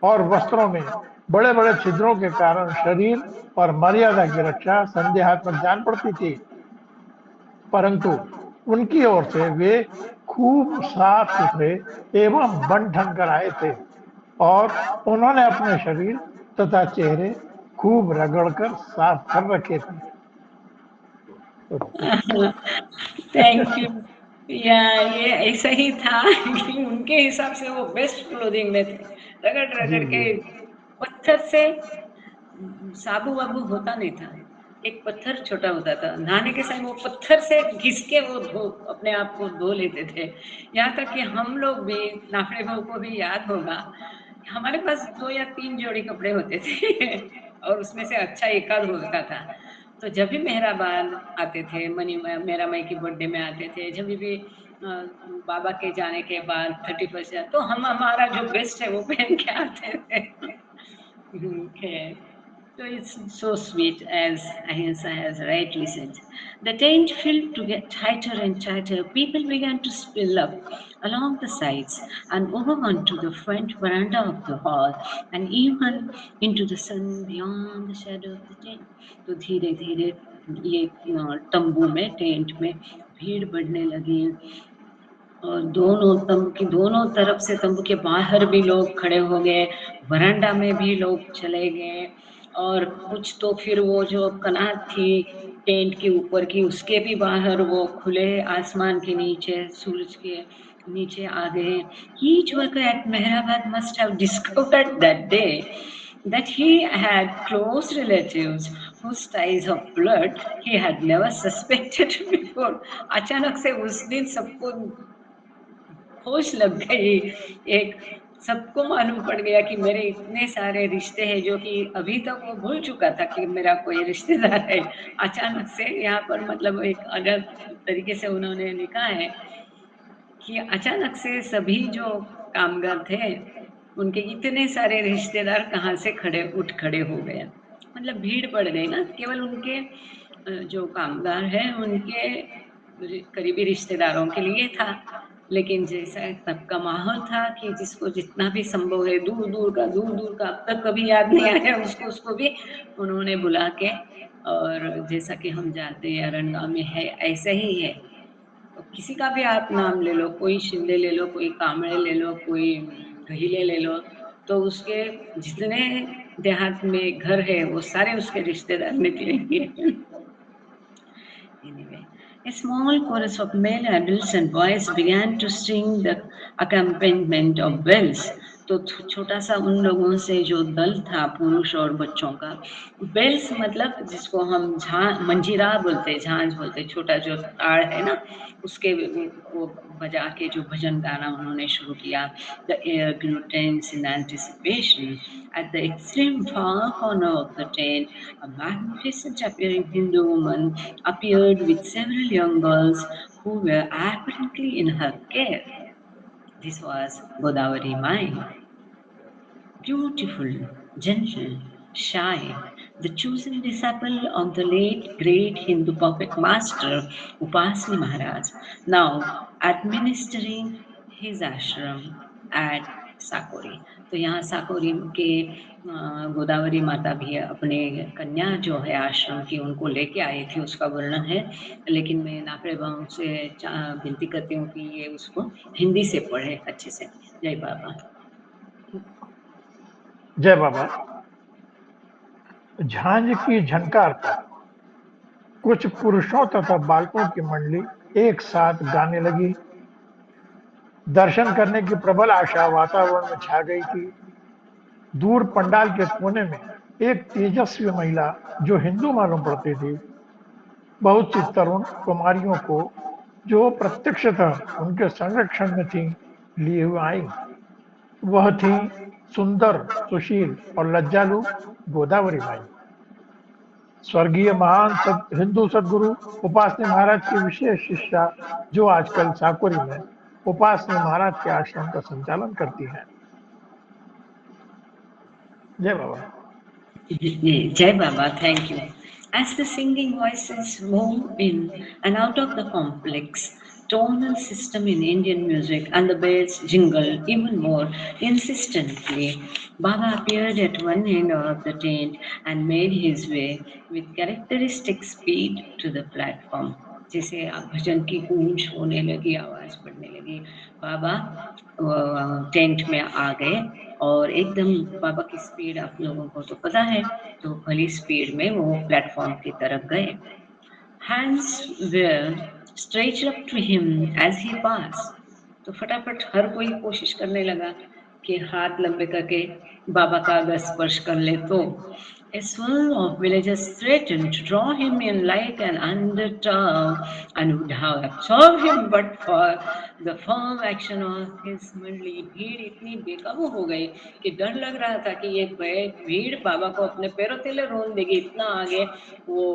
और वस्त्रों में बड़े बड़े छिद्रों के कारण शरीर और मर्यादा की रक्षा संदेहात्मक जान पड़ती थी। परंतु उनकी ओर से वे खूब साफ सुथरे एवं बन ठन कर आए थे, और उन्होंने अपने शरीर तथा चेहरे खूब रगड़कर साफ कर रखे थे। Thank you. या ये ऐसा ही था कि उनके हिसाब से वो बेस्ट क्लोथिंग में थे। रगड़ के पत्थर से साबु वाबू होता नहीं था, एक पत्थर छोटा होता था, नहाने के समय वो पत्थर से घिस के वो अपने आप को धो लेते थे। यहाँ तक कि हम लोग भी, नाफड़े भाव को भी याद होगा, हमारे पास 2 या 3 जोड़ी कपड़े होते थे और उसमें से अच्छा एक आध होता था। तो जब भी मेहराबाद आते थे, मेरा मई की बर्थडे में आते थे, जब भी बाबा के जाने के बाद 31st तो हम हमारा जो बेस्ट है वो पहन के आते थे। Okay. So it's so sweet, as Ahimsa has rightly said. The tent filled to get tighter and tighter. People began to spill up along the sides and over onto the front veranda of the hall and even into the sun beyond the shadow of the tent. तो धीरे धीरे ये तंबू में, tent में भीड़ बढ़ने लगी और दोनों तंबू की दोनों तरफ से, तंबू के बाहर भी लोग खड़े हो गए, वरांडा में भी लोग चले गए और कुछ तो फिर वो जो कनात थी टेंट के ऊपर की उसके भी बाहर वो खुले आसमान के नीचे सूरज के नीचे आ गए। Each worker at Mehrabad must have discovered that day that he had close relatives whose ties of blood he had never suspected before. अचानक से उस दिन सबको होश लग गई, एक सबको मालूम पड़ गया कि मेरे इतने सारे रिश्ते हैं जो कि अभी तक वो भूल चुका था कि मेरा कोई रिश्तेदार है। अचानक से यहाँ पर मतलब एक अलग तरीके से उन्होंने लिखा है कि अचानक से सभी जो कामगार थे उनके इतने सारे रिश्तेदार कहाँ से उठ खड़े हो गए, मतलब भीड़ पड़ गई ना, केवल उनके जो कामगार हैं उनके करीबी रिश्तेदारों के लिए था, लेकिन जैसा तब का माहौल था कि जिसको जितना भी संभव है दूर दूर का अब तक कभी याद नहीं आया उसको भी उन्होंने बुला के, और जैसा कि हम जानते हैं अरणगांव में है ऐसा ही है, तो किसी का भी आप नाम ले लो, कोई शिंदे ले लो, कोई कांबळे ले लो, कोई गहिले ले लो, तो उसके जितने देहात में घर है वो सारे उसके रिश्तेदार निकलेंगे। Anyway, a small chorus of male adults and boys began to sing the accompaniment of bells. तो छोटा सा उन लोगों से जो दल था पुरुष और बच्चों का, बेल्स मतलब जिसको हम मंजीरा बोलते, झांझ बोलते, छोटा जो ताड़ है ना उसके वो बजा के जो भजन गाना उन्होंने शुरू किया। The air grew tense in anticipation. At the extreme far corner of the tent, a magnificent appearing Hindu woman appeared with several young girls who were apparently in her care. This was Godavari Mai. Beautiful, gentle, shy, the chosen disciple of the late great Hindu puppet master Upasni Maharaj, now administering his ashram at Sakori. तो यहाँ साकोरी के गोदावरी माता भी अपने कन्या जो है आश्रम की उनको लेके आई थी, उसका वर्णन है, लेकिन मैं नाफरे बाबू से विनती करती हूँ कि ये उसको हिंदी से पढ़े अच्छे से। जय बाबा। जय बाबा। झांझ की झनकार पर कुछ पुरुषों तथा बालकों की मंडली एक साथ गाने लगी। दर्शन करने की प्रबल आशा वातावरण में छा गई थी। दूर पंडाल के कोने में एक तेजस्वी महिला जो हिंदू मालूम पड़ती थी, बहुत सी तरुण कुमारियों को जो प्रत्यक्षतः उनके संरक्षण में थी लिए हुए आई। वह थी सुंदर, सुशील और लज्जालु गोदावरी माई। स्वर्गीय महान हिंदू सदगुरु उपासनी महाराज की विशेष शिष्या जो आजकल साकोरी में उपासनी महाराज के आश्रम का संचालन करती है। जय बाबा। जय Baba, thank you. As the singing voices move in and out of the complex tonal system in Indian music and the bells jingled even more insistently, Baba appeared at one end of the tent and made his way with characteristic speed to the platform. जैसे भजन की गूंज होने लगी, आवाज बढ़ने लगी, बाबा tent में आ गए और एकदम बाबा की स्पीड आप लोगों को तो पता है, तो भली स्पीड में वो प्लेटफॉर्म की तरफ गए। Hands were stretched up to him as he passed. तो फटाफट हर कोई कोशिश करने लगा कि हाथ लंबे करके बाबा का अगर स्पर्श कर ले तो। A swarm of villagers threatened to draw him in like an undertow and would have absorbed him but for the firm action of his मंडली। भीड़ इतनी बेकाबू हो गई कि डर लग रहा था कि ये भीड़ बाबा को अपने पैरों तले रोन देगी, इतना आगे वो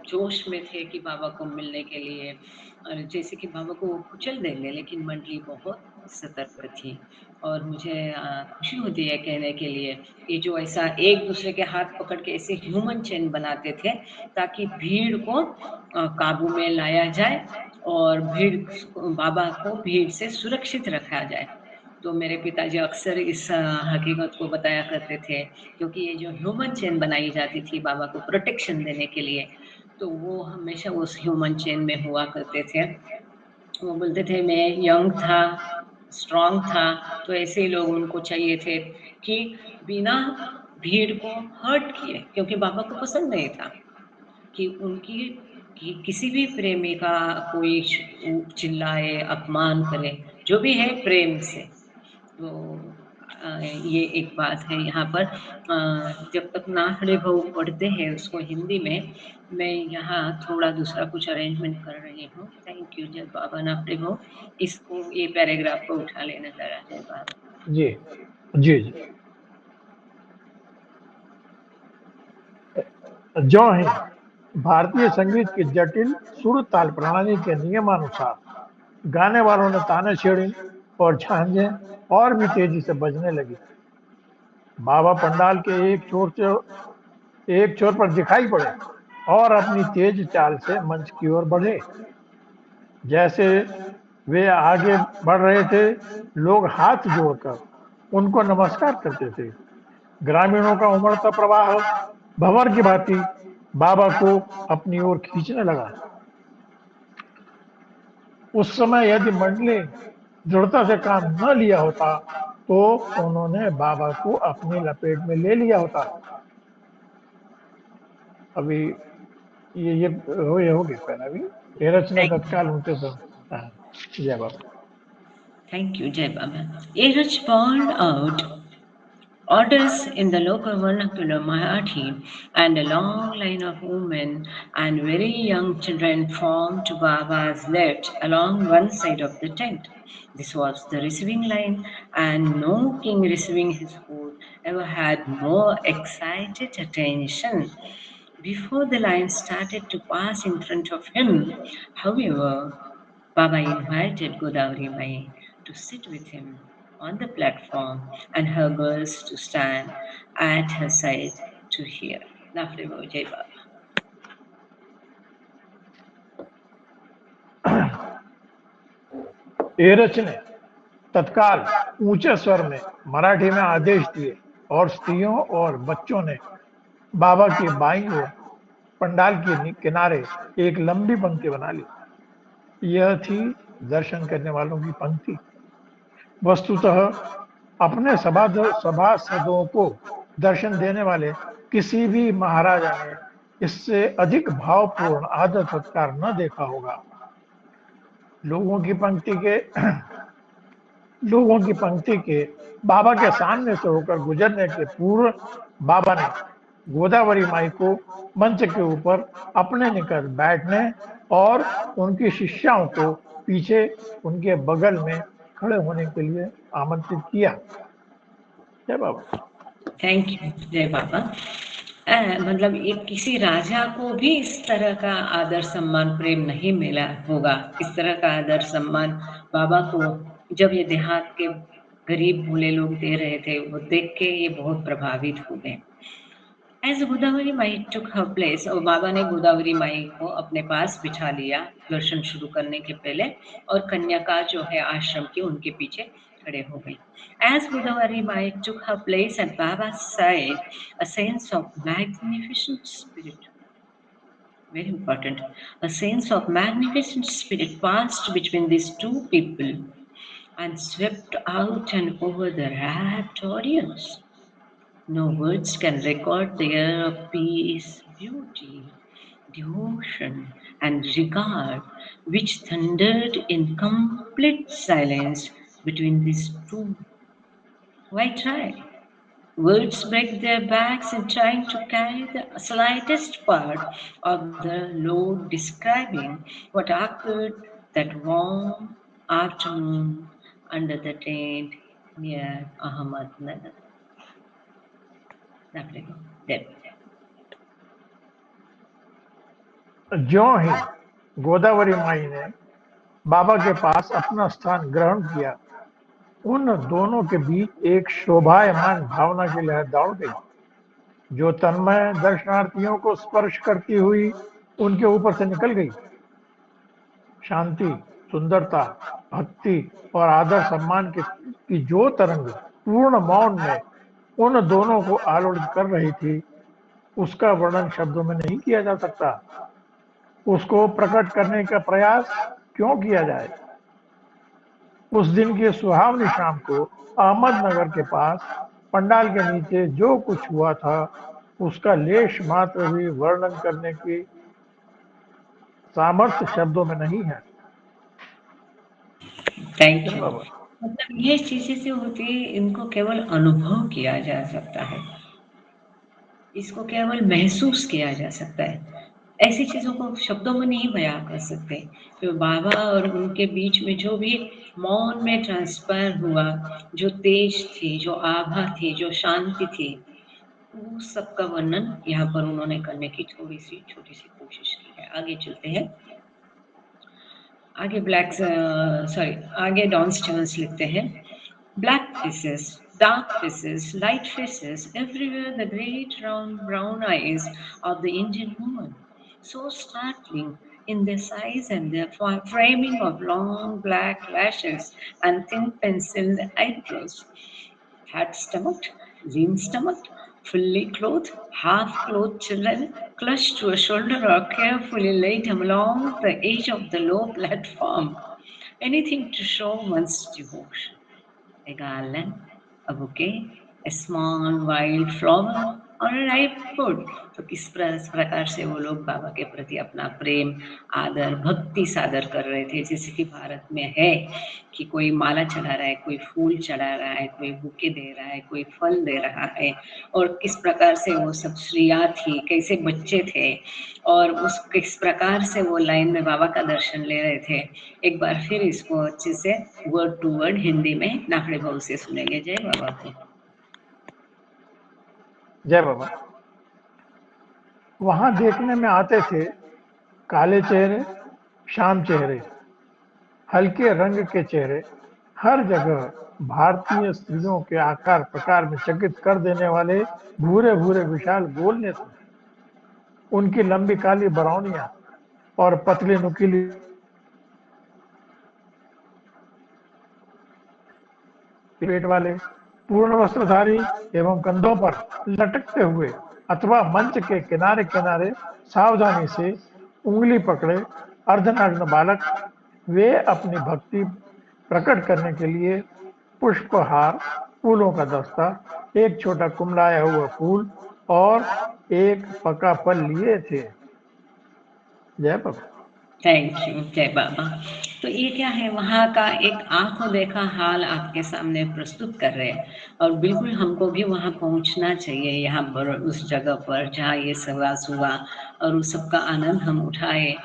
जोश में थे कि बाबा को मिलने के लिए, और जैसे कि बाबा को वो कुचल देंगे, लेकिन मंडली बहुत सतर्क थी। और मुझे खुशी होती है कहने के लिए कि जो ऐसा एक दूसरे के हाथ पकड़ के ऐसे ह्यूमन चेन बनाते थे ताकि भीड़ को काबू में लाया जाए और बाबा को भीड़ से सुरक्षित रखा जाए। तो मेरे पिताजी अक्सर इस हकीकत को बताया करते थे, क्योंकि ये जो ह्यूमन चेन बनाई जाती थी बाबा को प्रोटेक्शन देने के लिए, तो वो हमेशा उस ह्यूमन चेन में हुआ करते थे। वो बोलते थे मैं यंग था, स्ट्रांग था, तो ऐसे ही लोग उनको चाहिए थे कि बिना भीड़ को हर्ट किए, क्योंकि बाबा को पसंद नहीं था कि किसी भी प्रेमी का कोई चिल्लाए, अपमान करे, जो भी है प्रेम से। तो ये एक बात है यहाँ पर। जब तक नाहड़े भाव पढ़ते हैं उसको हिंदी में, मैं यहाँ थोड़ा दूसरा कुछ अरेंजमेंट कर रही हूँ। Thank you. जय बाबा नाहड़े भाव, इसको ये पैराग्राफ को उठा लेना जरा। जय बाबा। जी जी जी। जो है भारतीय संगीत की जटिल सुर ताल प्रणाली के नियमानुसार गाने वालों ने ताने छेड़ी और झांझें और भी तेजी से बजने लगी। बाबा पंडाल के एक छोर पर दिखाई पड़े और अपनी तेज चाल से मंच की ओर बढ़े। जैसे वे आगे बढ़ रहे थे, लोग हाथ जोड़कर उनको नमस्कार करते थे। ग्रामीणों का उमड़ता प्रवाह भंवर की भांति बाबा को अपनी ओर खींचने लगा। उस समय यदि मंडली दृढ़ता से काम न लिया होता तो उन्होंने बाबा को अपनी लपेट में ले लिया होता। अभी ये हो गया पहला अभी ये रचना तत्काल उनके साथ। जय बाबा। Thank you, Jai Baba. Eraj poured out orders in the local vernacular Marathi, and a long line of women and very young children formed to Baba's left along one side of the tent. This was the receiving line, and no king receiving his food ever had more excited attention. Before the line started to pass in front of him, however, Baba invited Godavari Mai to sit with him on the platform and her girls to stand at her side to hear. Nafle Baba, Jai Baba. Erach ने तत्काल ऊंचे स्वर में मराठी में आदेश दिए और स्त्रियों और बच्चों ने बाबा की बाईं ओर पंडाल के किनारे एक लंबी पंक्ति बना ली। यह थी दर्शन करने वालों की पंक्ति। वस्तुतः अपने सभासदों को दर्शन देने वाले किसी भी महाराजा ने इससे अधिक भावपूर्ण आदर सत्कार न देखा होगा। लोगों की पंक्ति के बाबा के सामने से होकर गुजरने के पूर्व बाबा ने गोदावरी माई को मंच के ऊपर अपने निकट बैठने और उनकी शिष्याओं को पीछे उनके बगल में खड़े होने के लिए आमंत्रित किया। जय बाबा। Thank you. जय बाबा। मतलब एक किसी राजा को भी इस तरह का आदर सम्मान प्रेम नहीं मिला होगा। इस तरह का आदर सम्मान बाबा को जब ये देहात के गरीब भूले लोग दे रहे थे, वो देख के ये बहुत प्रभावित हो गए। As गोदावरी माई took her place, और बाबा ने गोदावरी माई को अपने पास बिठा लिया दर्शन शुरू करने के पहले, और कन्याका जो है आश्रम की उनके पीछे खड़े हो गई। As Godavari Mai took her place at Baba's side, a sense of magnificent spirit, very important, a sense of magnificent spirit passed between these two people and swept out and over the rapt audience. No words can record the air of peace, beauty, devotion, and regard which thundered in complete silence between these two. Why try? Words break their backs in trying to carry the slightest part of the load, describing what occurred that warm afternoon under the tent near Ahmednagar. ज्यों ही गोदावरी माई ने बाबा के पास अपना स्थान ग्रहण किया, उन दोनों के बीच एक शोभायमान भावना की लहर दौड़ गई, जो तन्मय दर्शनार्थियों को स्पर्श करती हुई उनके ऊपर से निकल गई। शांति, सुंदरता, भक्ति और आदर सम्मान की जो तरंग पूर्ण मौन में उन दोनों को आलोड़ित कर रही थी, उसका वर्णन शब्दों में नहीं किया जा सकता। उसको प्रकट करने का प्रयास क्यों किया जाए। उस दिन की सुहावनी शाम को अहमदनगर के पास पंडाल के नीचे जो कुछ हुआ था, उसका लेश मात्र भी वर्णन करने की सामर्थ्य शब्दों में नहीं है। Thank you. मतलब ये चीजें जो होती है, इनको केवल अनुभव किया जा सकता है, इसको केवल महसूस किया जा सकता है। ऐसी चीजों को शब्दों में नहीं बयां कर सकते। तो बाबा और उनके बीच में जो भी मौन में ट्रांसफर हुआ, जो तेज थी, जो आभा थी, जो शांति थी, वो सबका वर्णन यहाँ पर उन्होंने करने की थोड़ी सी छोटी सी कोशिश की है। आगे चलते हैं। आगे आगे डॉन स्टीवंस लिखते हैं, black faces, dark faces, light faces, everywhere the great round brown eyes of the Indian woman, so startling in their size and their framing of long black lashes and thin penciled eyebrows. Fat-stomached, lean-stomached, fully clothed, half-clothed children clutched to a shoulder or carefully laid along the edge of the low platform. Anything to show one's devotion. A garland, a bouquet, a small wild flower और राइपफुड। तो किस प्रकार से वो लोग बाबा के प्रति अपना प्रेम, आदर, भक्ति सादर कर रहे थे। जैसे कि भारत में है कि कोई माला चढ़ा रहा है, कोई फूल चढ़ा रहा है, कोई बुके दे रहा है, कोई फल दे रहा है, और किस प्रकार से वो सब स्त्रियाँ थी, कैसे बच्चे थे, और उस किस प्रकार से वो लाइन में बाबा का दर्शन ले रहे थे। एक बार फिर इसको अच्छे से वर्ड टू वर्ड हिंदी में नाफड़े भाव से सुनेंगे। जय बाबा को। जय बाबा। वहां देखने में आते थे काले चेहरे, शाम चेहरे, हल्के रंग के चेहरे, हर जगह भारतीय स्त्रियों के आकार प्रकार में चकित कर देने वाले भूरे भूरे विशाल गोल नेत्र, उनकी लंबी काली बरौनियां और पतली नुकीली पेट वाले, पूर्ण वस्त्रधारी एवं कंधों पर लटकते हुए अथवा मंच के किनारे किनारे सावधानी से उंगली पकड़े अर्धनग्न बालक, वे अपनी भक्ति प्रकट करने के लिए पुष्पहार, फूलों का दस्ता, एक छोटा कुमलाया हुआ फूल और एक पका फल लिए थे। जय बाबा। Thank you. जय बाबा। तो ये क्या है, वहाँ का एक आंखों देखा हाल आपके सामने प्रस्तुत कर रहे हैं, और बिल्कुल हमको भी वहाँ पहुँचना चाहिए, यहाँ पर उस जगह पर जहाँ ये सवास हुआ, और उस सबका आनंद हम उठाए।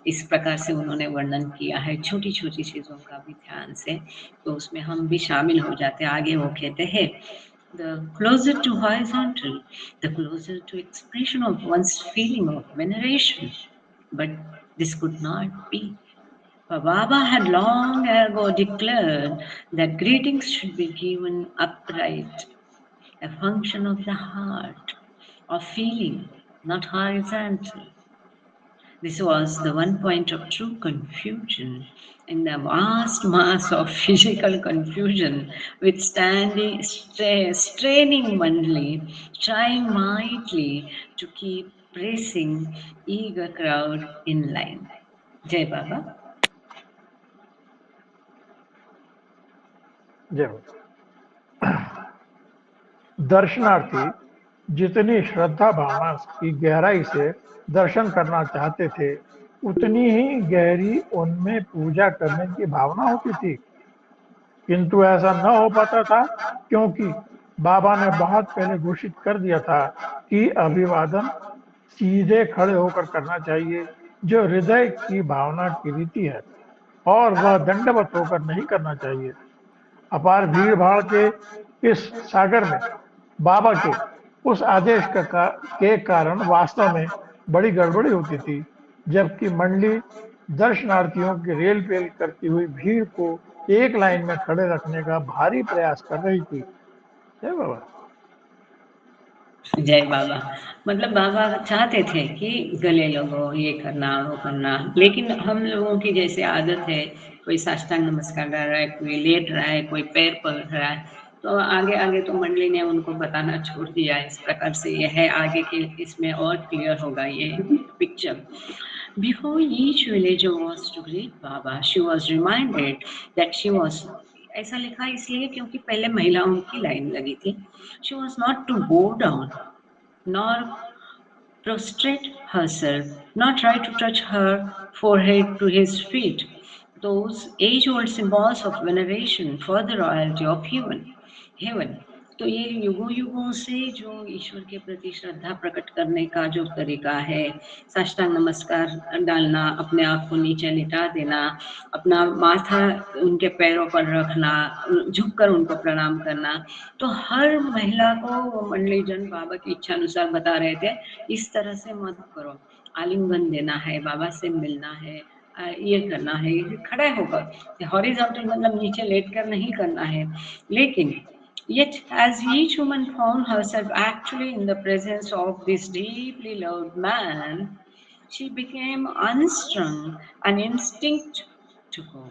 इस प्रकार से उन्होंने वर्णन किया है, छोटी छोटी चीज़ों का भी ध्यान से, तो उसमें हम भी शामिल हो जाते हैं। आगे वो कहते हैं, the closer to horizontal, the closer to expression of one's feeling of veneration. But this could not be. For Baba had long ago declared that greetings should be given upright, a function of the heart, of feeling, not horizontal. This was the one point of true confusion in the vast mass of physical confusion, straining mightily, trying mightily to keep pressing eager crowd in line. Jai Baba. जय बाबा। दर्शनार्थी जितनी श्रद्धा भावना की गहराई से दर्शन करना चाहते थे, उतनी ही गहरी उनमें पूजा करने की भावना होती थी, किंतु ऐसा न हो पाता था, क्योंकि बाबा ने बहुत पहले घोषित कर दिया था कि अभिवादन सीधे खड़े होकर करना चाहिए, जो हृदय की भावना की रीति है, और वह दंडवत होकर नहीं करना चाहिए। अपार भीड़ भाड़ के इस सागर में बाबा के उस आदेश के कारण वास्तव में बड़ी गड़बड़ी होती थी, जबकि मंडली दर्शनार्थियों की रेल पेल करती हुई भीड़ को एक लाइन में खड़े रखने का भारी प्रयास कर रही थी। जय बाबा। जय बाबा। मतलब बाबा चाहते थे कि गले लगो, ये करना वो करना, लेकिन हम लोगों की जैसे आदत है, कोई साष्टांग नमस्कार कर रहा है, कोई लेट रहा है, कोई पैर पकड़ रहा है, तो आगे आगे तो मंडली ने उनको बताना छोड़ दिया। इस प्रकार से यह है, आगे के इसमें और क्लियर होगा ये picture. Before each villager was to greet Baba, she was reminded that she was, ऐसा लिखा इसलिए क्योंकि पहले महिलाओं की लाइन लगी थी। She was not to bow down, nor prostrate herself, nor try to touch her forehead to his feet, those age-old symbols of veneration for the royalty of heaven। तो ये युगों युगों से जो ईश्वर के प्रति श्रद्धा प्रकट करने का जो तरीका है, साष्टांग नमस्कार डालना, अपने आप को नीचे लिटा देना, अपना माथा उनके पैरों पर रखना, झुककर उनको प्रणाम करना, तो हर महिला को मंडली जन बाबा की इच्छा अनुसार बता रहे थे, इस तरह से मत करो, आलिंगन देना है, बाबा से मिलना है, ये करना है, खड़े होकर, हॉरिजॉन्टल मतलब नीचे लेटकर नहीं करना है। लेकिन yet as each woman found herself actually in the presence of this deeply loved man, she became unstrung and instinct to go।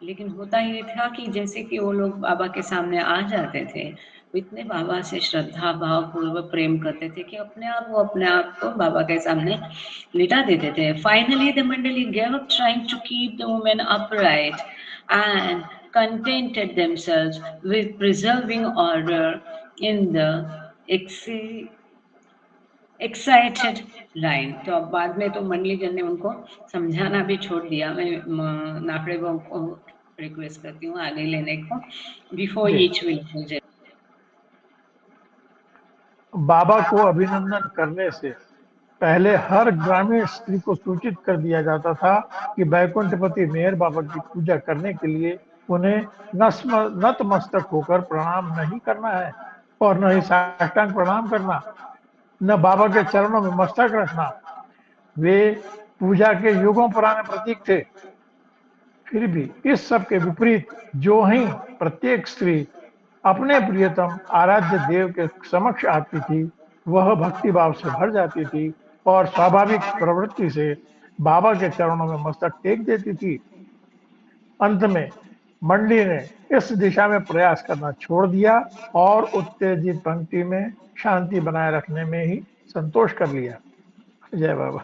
लेकिन होता ये था कि जैसे कि वो लोग बाबा के सामने आ जाते थे, वो इतने बाबा से श्रद्धा भाव पूर्वक प्रेम करते थे कि वो अपने आप को बाबा के सामने लिटा देते थे। Finally the Mandali gave up trying to keep the women upright and contented themselves with preserving order in the excited line. तो अब बाद में तो मंडली जन ने उनको समझाना भी छोड़ दिया। मैं नाफड़े को रिक्वेस्ट करती हूँ आगे लेने को। बिफोर ईच विल, बाबा को अभिनंदन करने से पहले हर ग्रामीण स्त्री को सूचित कर दिया जाता था कि बैकुंठपति मेहर बाबा की पूजा करने के लिए उन्हें नतमस्तक होकर प्रणाम नहीं करना है, और न ही साष्टांग प्रणाम करना, न बाबा के चरणों में मस्तक रखना। वे पूजा के युगों पुराने प्रतीक थे। फिर भी इस सब के विपरीत जो ही प्रत्येक स्त्री अपने प्रियतम आराध्य देव के समक्ष आती थी, वह भक्ति भाव से भर जाती थी और स्वाभाविक प्रवृत्ति से बाबा के चरणों में मस्तक टेक देती थी। अंत में मंडली ने इस दिशा में प्रयास करना छोड़ दिया और उत्तेजित पंक्ति में शांति बनाए रखने में ही संतोष कर लिया। जय बाबा।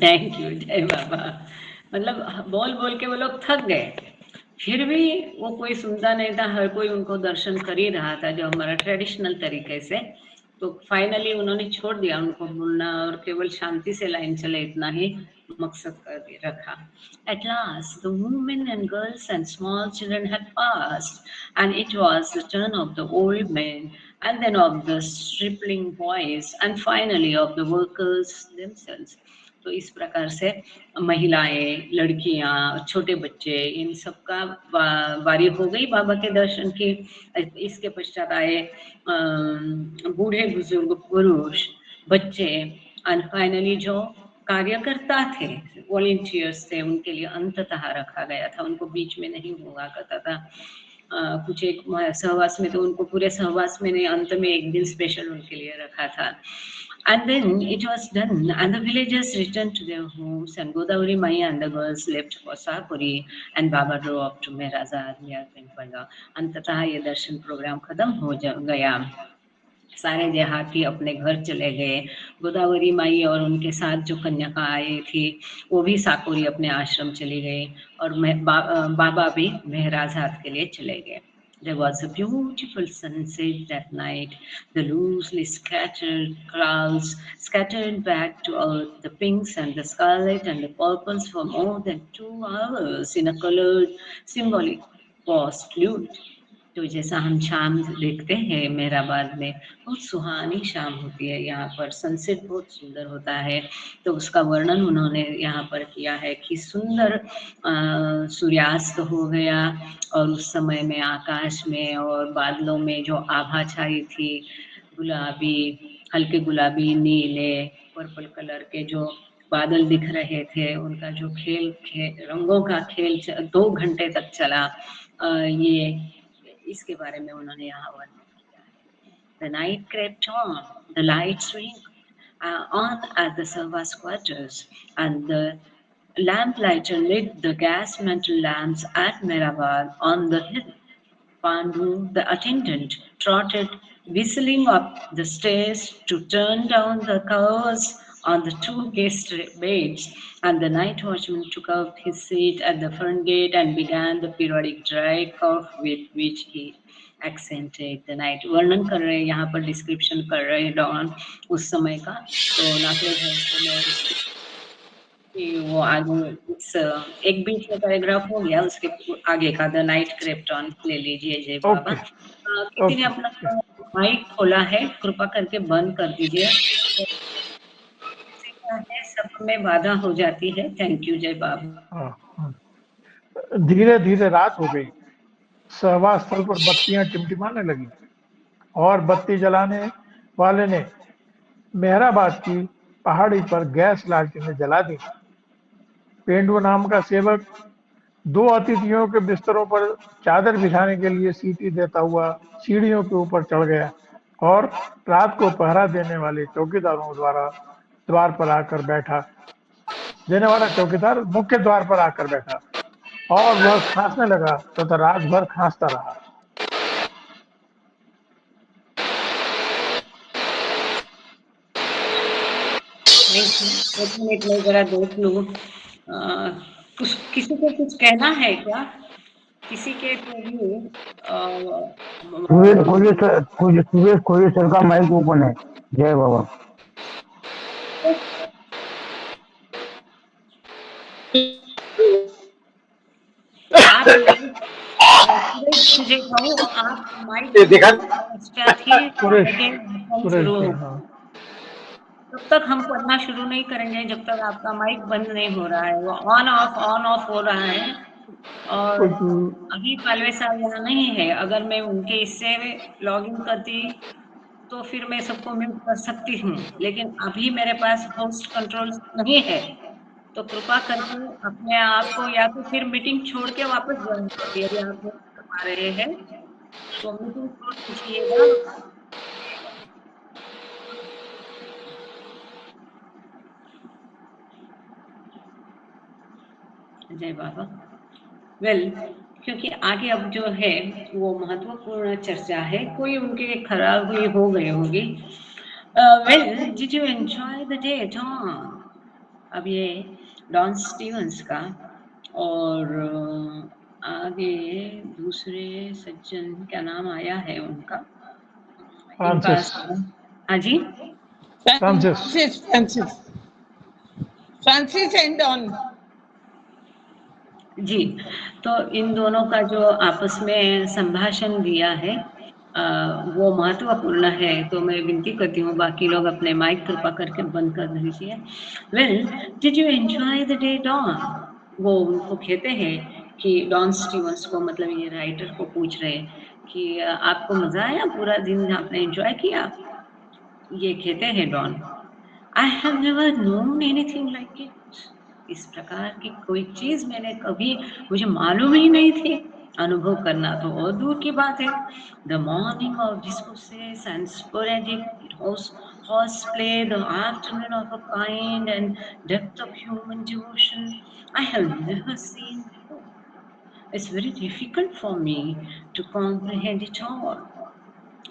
Thank you. जय बाबा। मतलब बोल बोल के वो लोग थक गए, फिर भी वो कोई सुनता नहीं था, हर कोई उनको दर्शन कर ही रहा था जो हमारा ट्रेडिशनल तरीके से। तो फाइनली उन्होंने छोड़ दिया उनको बोलना और केवल शांति से लाइन चले, इतना ही मकसद कर रखा। At last the women and girls and small children had passed, and it was the turn of the old men, and then of the stripling boys, and finally of the workers themselves। तो इस प्रकार से महिलाएं, लड़कियां, छोटे बच्चे, इन सबका बारी हो गई बाबा के दर्शन की। इसके पश्चात आए बूढ़े बुजुर्ग, पुरुष, बच्चे, एंड फाइनली जो कार्यकर्ता थे, वॉलंटियर्स थे, उनके लिए अंततः रखा गया था, उनको बीच में नहीं हुआ करता था। कुछ एक सहवास में तो उनको पूरे सहवास में नहीं, अंत में एक दिन स्पेशल उनके लिए रखा था। And then it was done, and the villagers returned to their homes, and Godavari Mai and the girls left for Sapuri, and Baba drove up to Mehrazad near Pimpalga। अंततः ये दर्शन प्रोग्राम खत्म हो गया। सारे देहाती अपने घर चले गए। गोदावरी माई और उनके साथ जो कन्या आई थी वो भी साकुरी अपने आश्रम चली गई, और बाबा भी मेहराजाद के लिए चले गए। There was a beautiful sunset that night. The loosely scattered clouds scattered back to earth the pinks and the scarlet and the purples for more than 2 hours in a colored symbolic postlude। तो जैसा हम शाम देखते हैं Mehrabad में, बहुत सुहानी शाम होती है यहाँ पर, सनसेट बहुत सुंदर होता है। तो उसका वर्णन उन्होंने यहाँ पर किया है कि सुंदर सूर्यास्त हो गया और उस समय में आकाश में और बादलों में जो आभा छाई थी, गुलाबी, हल्के गुलाबी, नीले, पर्पल कलर के जो बादल दिख रहे थे, उनका जो रंगों का खेल 2 घंटे तक चला। ये इसके बारे में उन्होंने यहाँ वर्णन किया है। The night crept on, the lights on at the servants' quarters, and the lamplighter lit the gas mantle lamps at Mehrabad on the hill. Pandu, the attendant, trotted whistling up the stairs to turn down the covers on the two guest beds, and the night watchman took up his seat at the front gate and began the periodic dry cough with which he accented the night. वर्णन कर रहे हैं यहाँ पर, description कर रहे हैं don उस समय का। तो नाथले कि वो आगे एक बीच में पैराग्राफ हो गया, उसके आगे का द नाइट क्रेप्ट ऑन ले लीजिए जय बाबा। ओके किसी ने ओके अपना माइक खोला है, कृपा करके बंद कर दीजिए। सब में बाधा हो जाती है। थैंक यू जय बाबा। हाँ। धीरे धीरे रात हो गई, सहवा स्थल पर बत्तियां टिमटिमाने लगी और बत्ती जलाने वाले ने मेहराबाद की पहाड़ी पर गैस लालटेनें जला दी। पेंडू नाम का सेवक 2 अतिथियों के बिस्तरों पर चादर बिछाने के लिए सीटी देता हुआ सीढ़ियों के ऊपर चढ़ गया और रात को पहरा देने वाले चौकीदारों द्वारा द्वार पर आकर बैठा। देने वाला चौकीदार मुख्य द्वार पर आकर बैठा और वह खांसने लगा तथा रात भर खांसता रहा। एक मिनट में जरा देख लूं। कुछ किसी को कुछ कहना है क्या? किसी के को भी सुरेश सर का माइक ओपन है। जय बाबा। आप मुझे कहो, आप माइक सुरेश शुरू जी, हो। हाँ। तब तक हम पढ़ना शुरू नहीं करेंगे जब तक आपका माइक बंद नहीं हो रहा है। वो ऑन ऑफ हो रहा है। और अभी पालवे साहब यहाँ नहीं है। अगर मैं उनके इससे लॉग इन करती तो फिर मैं सबको म्यूट कर सकती हूँ, लेकिन अभी मेरे पास होस्ट कंट्रोल नहीं है। तो कृपा करके अपने आप को या तो फिर मीटिंग छोड़ के वापस ज्वाइन कीजिए। यदि आप नहीं कर पा रहे हैं तो मीटिंग छोड़ दीजिएगा। जय बाबा। वेल, क्योंकि आगे अब जो है वो महत्वपूर्ण चर्चा है, कोई उनके खराब हुई हो गई होगी। Well, did you enjoy the day Don? अब ये डॉन स्टीवंस का और आगे दूसरे सज्जन क्या नाम आया है उनका? फ्रांसिस हाँ जी, फ्रांसिस एंड डॉन जी। तो इन दोनों का जो आपस में संभाषण दिया है वो महत्वपूर्ण है। तो मैं विनती करती हूँ बाकी लोग अपने माइक कृपा करके बंद कर दीजिए। Well, did you enjoy the day Don? वो उनको कहते हैं कि डॉन स्टीवंस को, मतलब ये राइटर को पूछ रहे कि आपको मजा आया, पूरा दिन आपने एंजॉय किया? ये कहते हैं Don, I have never known anything like it. इस प्रकार की कोई चीज मैंने कभी, मुझे मालूम ही नहीं थी। अनुभव करना तो और दूर की बात है। The morning of discourses and sporadic horseplay, the afternoon of a kind and depth of human devotion I have never seen before. It's very difficult for me to comprehend it all,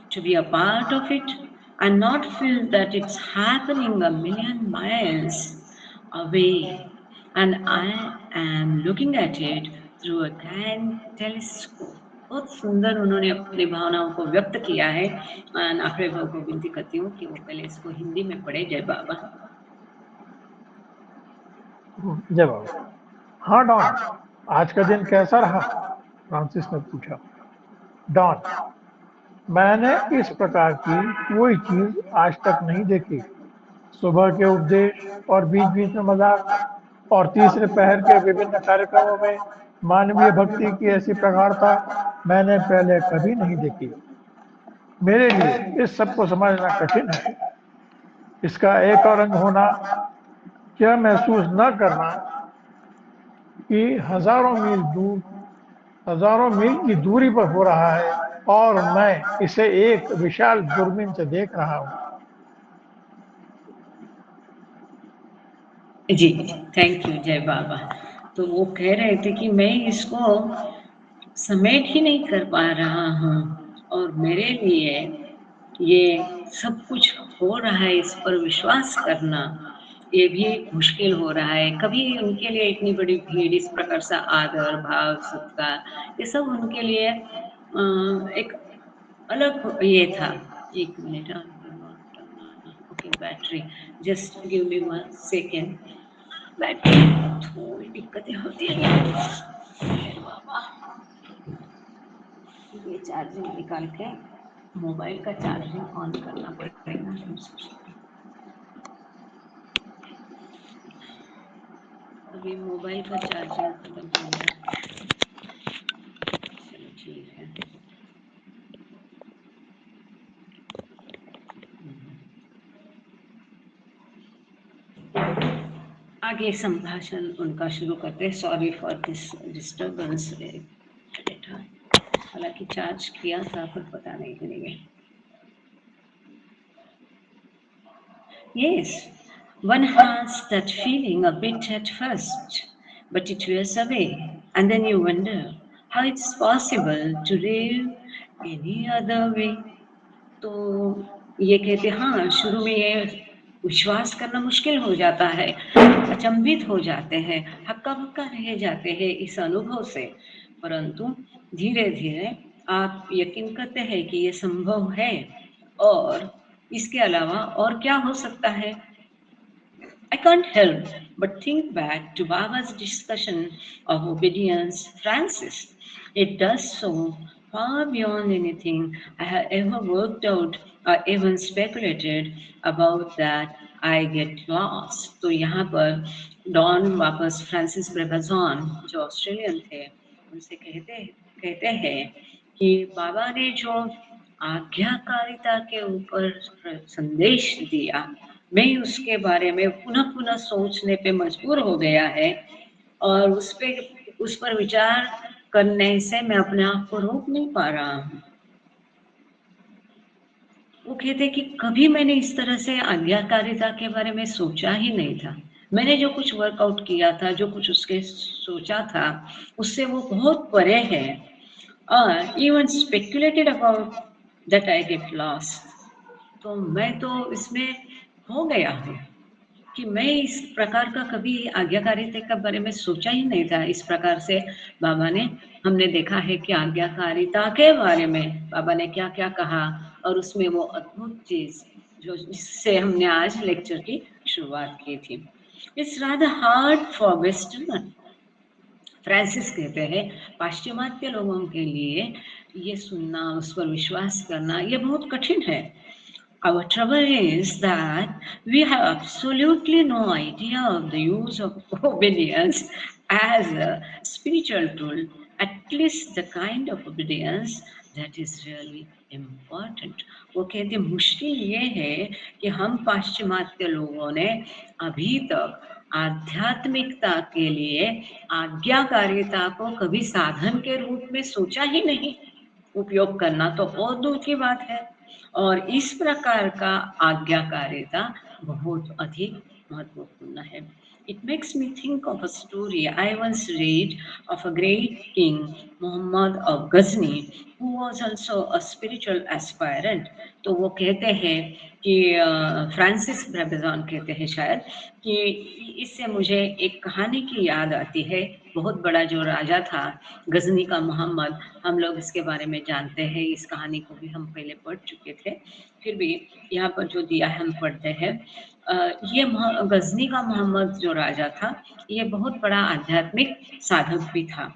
to be a part of it and not feel that it's happening a million miles away and I am looking at it through a grand telescope. बहुत सुंदर उन्होंने अपनी भावनाओं को व्यक्त किया है। आखिरी भाव को विनती करती हूँ कि वो पहले इसको हिंदी में पढ़े। जय बाबा। जय बाबा। हाँ डॉन, आज का दिन कैसा रहा? फ्रांसिस ने पूछा। डॉन, मैंने इस प्रकार की कोई चीज आज तक नहीं देखी। सुबह के उपदेश और बीच बीच में मजाक और तीसरे पहर के विभिन्न कार्यक्रमों में मानवीय भक्ति की ऐसी प्रगाढ़ता मैंने पहले कभी नहीं देखी। मेरे लिए इस सब को समझना कठिन है। इसका एक और अंग होना, यह महसूस न करना कि हजारों मील की दूरी पर हो रहा है और मैं इसे एक विशाल दूरबीन से देख रहा हूँ। जी, थैंक यू जय बाबा। तो वो कह रहे थे कि मैं इसको समेट ही नहीं कर पा रहा हूँ और मेरे लिए ये सब कुछ हो रहा है, इस पर विश्वास करना ये भी मुश्किल हो रहा है। कभी उनके लिए इतनी बड़ी भीड़, इस प्रकार से आदर भाव सत्कार, ये सब उनके लिए एक अलग ये था। एक minute, okay, battery, just give me 1 second. Battery थोड़ी दिक्कतें होती है बाबा। ये चार्जिंग निकाल के मोबाइल का चार्जिंग ऑन करना पड़ेगा। अभी मोबाइल का चार्जिंग खत्म हो गया। चलो ठीक है। आगे संभाषण उनका शुरू करते हैं। Sorry for this disturbance. हालांकि चार्ज किया था पर पता नहीं करेंगे। Yes, one has that feeling a bit at first, but it wears away, and then you wonder how it's possible to live any other way. तो ये कहते हाँ, शुरू में ये विश्वास करना मुश्किल हो जाता है, अचंभित हो जाते हैं, हक्का बक्का रह जाते हैं इस अनुभव से, परंतु धीरे धीरे आप यकीन करते हैं कि ये संभव है और इसके अलावा और क्या हो सकता है। I can't help but think back to Baba's discussion of obedience, Francis. It does so far beyond anything I have ever worked out or even speculated about that I get lost. तो यहाँ पर don वापस Francis ब्रेबाजॉन जो Australian थे उनसे कहते हैं कि बाबा ने जो आज्ञाकारिता के ऊपर संदेश दिया, मैं उसके बारे में पुनः पुनः सोचने पे मजबूर हो गया है और उस पर विचार करने से मैं अपने आप को रोक नहीं पा रहा हूँ। वो कहते कि कभी मैंने इस तरह से आज्ञाकारिता के बारे में सोचा ही नहीं था। मैंने जो कुछ वर्कआउट किया था, जो कुछ उसके सोचा था, उससे वो बहुत परे है। और even speculated about that I get lost. तो मैं तो इसमें हो गया हूँ कि मैं इस प्रकार का कभी आज्ञाकारिता के बारे में सोचा ही नहीं था। इस प्रकार से बाबा ने, हमने देखा है कि आज्ञाकारिता के बारे में बाबा ने क्या क्या कहा और उसमें वो अद्भुत चीज जो जिससे हमने आज लेक्चर की शुरुआत की थी। It's rather hard for westerner, Francis कहते हैं, पाश्चिमात्य लोगों के लिए ये सुनना, उस पर विश्वास करना ये बहुत कठिन है। Our trouble is that we have absolutely no idea of the use of obedience as a spiritual tool, at least the kind of obedience that is really important. वो कहते मुश्किल ये है कि हम पाश्चिमात्य लोगों ने अभी तक आध्यात्मिकता के लिए आज्ञाकारिता को कभी साधन के रूप में सोचा ही नहीं। उपयोग करना तो बहुत दूर की बात है और इस प्रकार का आज्ञाकारिता बहुत अधिक महत्वपूर्ण है। It makes me think of a story I once read of a great king, Muhammad of Ghazni, who was also a spiritual aspirant. तो वो कहते हैं कि फ्रांसिस ब्रेबाजॉन कहते हैं शायद कि इससे मुझे एक कहानी की याद आती है। बहुत बड़ा जो राजा था गजनी का मोहम्मद, हम लोग इसके बारे में जानते हैं, इस कहानी को भी हम पहले पढ़ चुके थे, फिर भी यहाँ पर जो दिया है हम पढ़ते हैं। ये गजनी का मोहम्मद जो राजा था ये बहुत बड़ा आध्यात्मिक साधक भी था।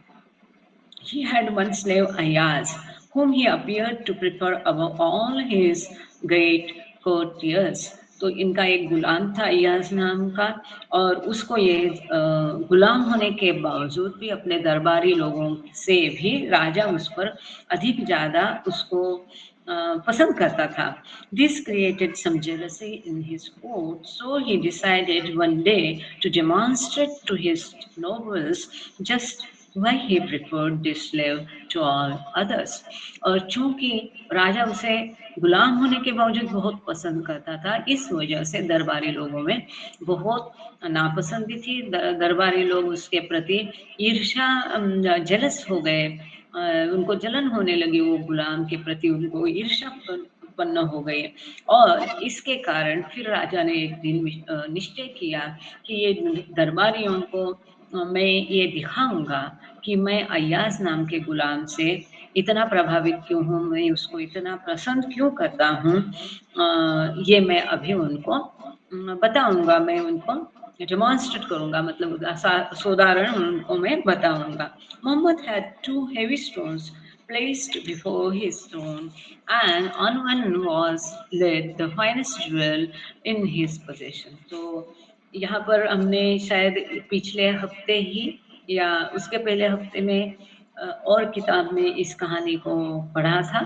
He had one slave Ayaz whom he appeared to prefer above all his great courtiers. तो इनका एक गुलाम था अय्याज नाम का, और उसको ये गुलाम होने के बावजूद भी अपने दरबारी लोगों से भी राजा उस पर अधिक ज़्यादा उसको पसंद करता था. This created some jealousy in his court, so he decided one day to demonstrate to his nobles just why he preferred this slave to all others. और चूंकि राजा उसे गुलाम होने के बावजूद बहुत पसंद करता था, इस वजह से दरबारी लोगों में बहुत नापसंदी थी. दरबारी लोग उसके प्रति ईर्ष्या, जेलस हो गए, उनको जलन होने लगी, वो गुलाम के प्रति उनको ईर्ष्या उत्पन्न हो गई. और इसके कारण फिर राजा ने एक दिन निश्चय किया कि ये दरबारियों को मैं ये दिखाऊंगा कि मैं अय्याज नाम के गुलाम से इतना प्रभावित क्यों हूँ, मैं उसको इतना पसंद क्यों करता हूँ, ये मैं अभी उनको बताऊंगा, मैं उनको डेमोन्स्ट्रेट करूंगा, मतलब सोदाहरण उनको मैं बताऊंगा. Mohammad had 2 heavy stones placed before his throne, and on one was laid the finest jewel in his possession. तो यहाँ पर हमने शायद पिछले हफ्ते ही या उसके पहले हफ्ते में और किताब में इस कहानी को पढ़ा था.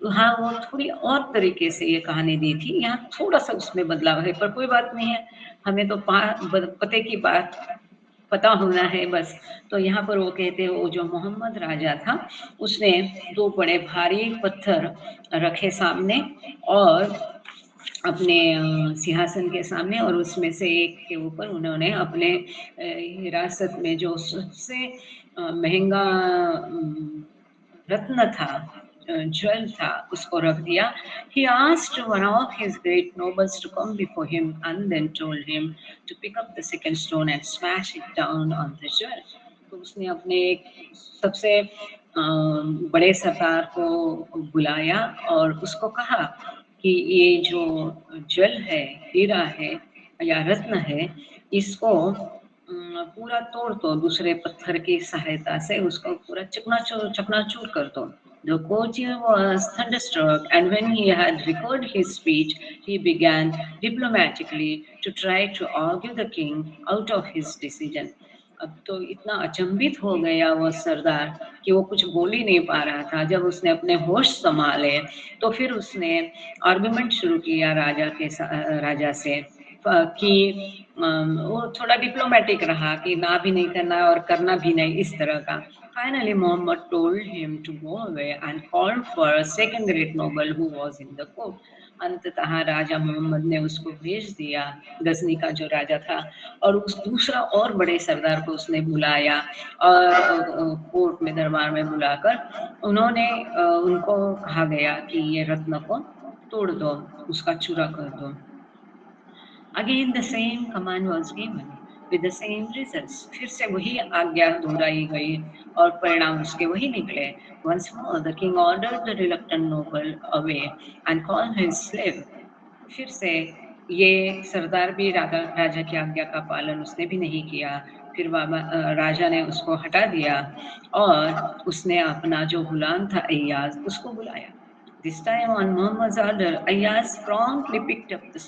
हाँ, वो थोड़ी और तरीके से ये कहानी दी थी, यहाँ थोड़ा सा उसमें बदलाव है, पर कोई बात नहीं है, हमें तो पते की बात पता होना है बस. तो यहाँ पर वो कहते हैं, वो जो मोहम्मद राजा था उसने 2 बड़े भारी पत्थर रखे सामने और अपने सिंहासन के सामने, और उसमें से एक के ऊपर उन्होंने अपने हिरासत में जो सबसे महंगा रत्न था, ज्वेल था, उसको रख दिया. He asked one of his great nobles to come before him and then told him to pick up the second stone and smash it down on the jewel. तो उसने अपने एक सबसे बड़े सरदार को बुलाया और उसको कहा कि ये जो ज्वेल है, हीरा है या रत्न है, इसको पूरा तोड़ दो, दूसरे पत्थर की सहायता से उसको पूरा चकनाचूर कर दो. The courtier was thunderstruck, and when he had recovered his speech, he began diplomatically to try to argue the king out of his decision. अब तो इतना अचंभित हो गया वो सरदार कि वो कुछ बोल ही नहीं पा रहा था. जब उसने अपने होश संभाले तो फिर उसने आर्गुमेंट शुरू किया राजा से कि वो थोड़ा डिप्लोमेटिक रहा कि ना भी नहीं करना और करना भी नहीं, इस तरह का. Finally, Muhammad told him to go away and called for a second great noble who was in the court. अंततः राजा मोहम्मद ने उसको भेज दिया, गजनी का जो राजा था, और उस दूसरा और बड़े सरदार को उसने बुलाया और कोर्ट में, दरबार में बुलाकर उन्होंने उनको कहा गया कि ये रत्न को तोड़ दो, उसका चूरा कर दो. Again the same command was given with the same results. फिर से वही आज्ञा दोहराई गई और परिणाम उसके वही निकले. Once more the king ordered the reluctant noble away and called his slave. फिर से ये सरदार भी राजा की आज्ञा का पालन उसने भी नहीं किया. फिर राजा ने उसको हटा दिया और उसने अपना जो गुलाम था अय्याज, उसको बुलाया. This time on Muhammad's order, Ayyaz promptly picked up the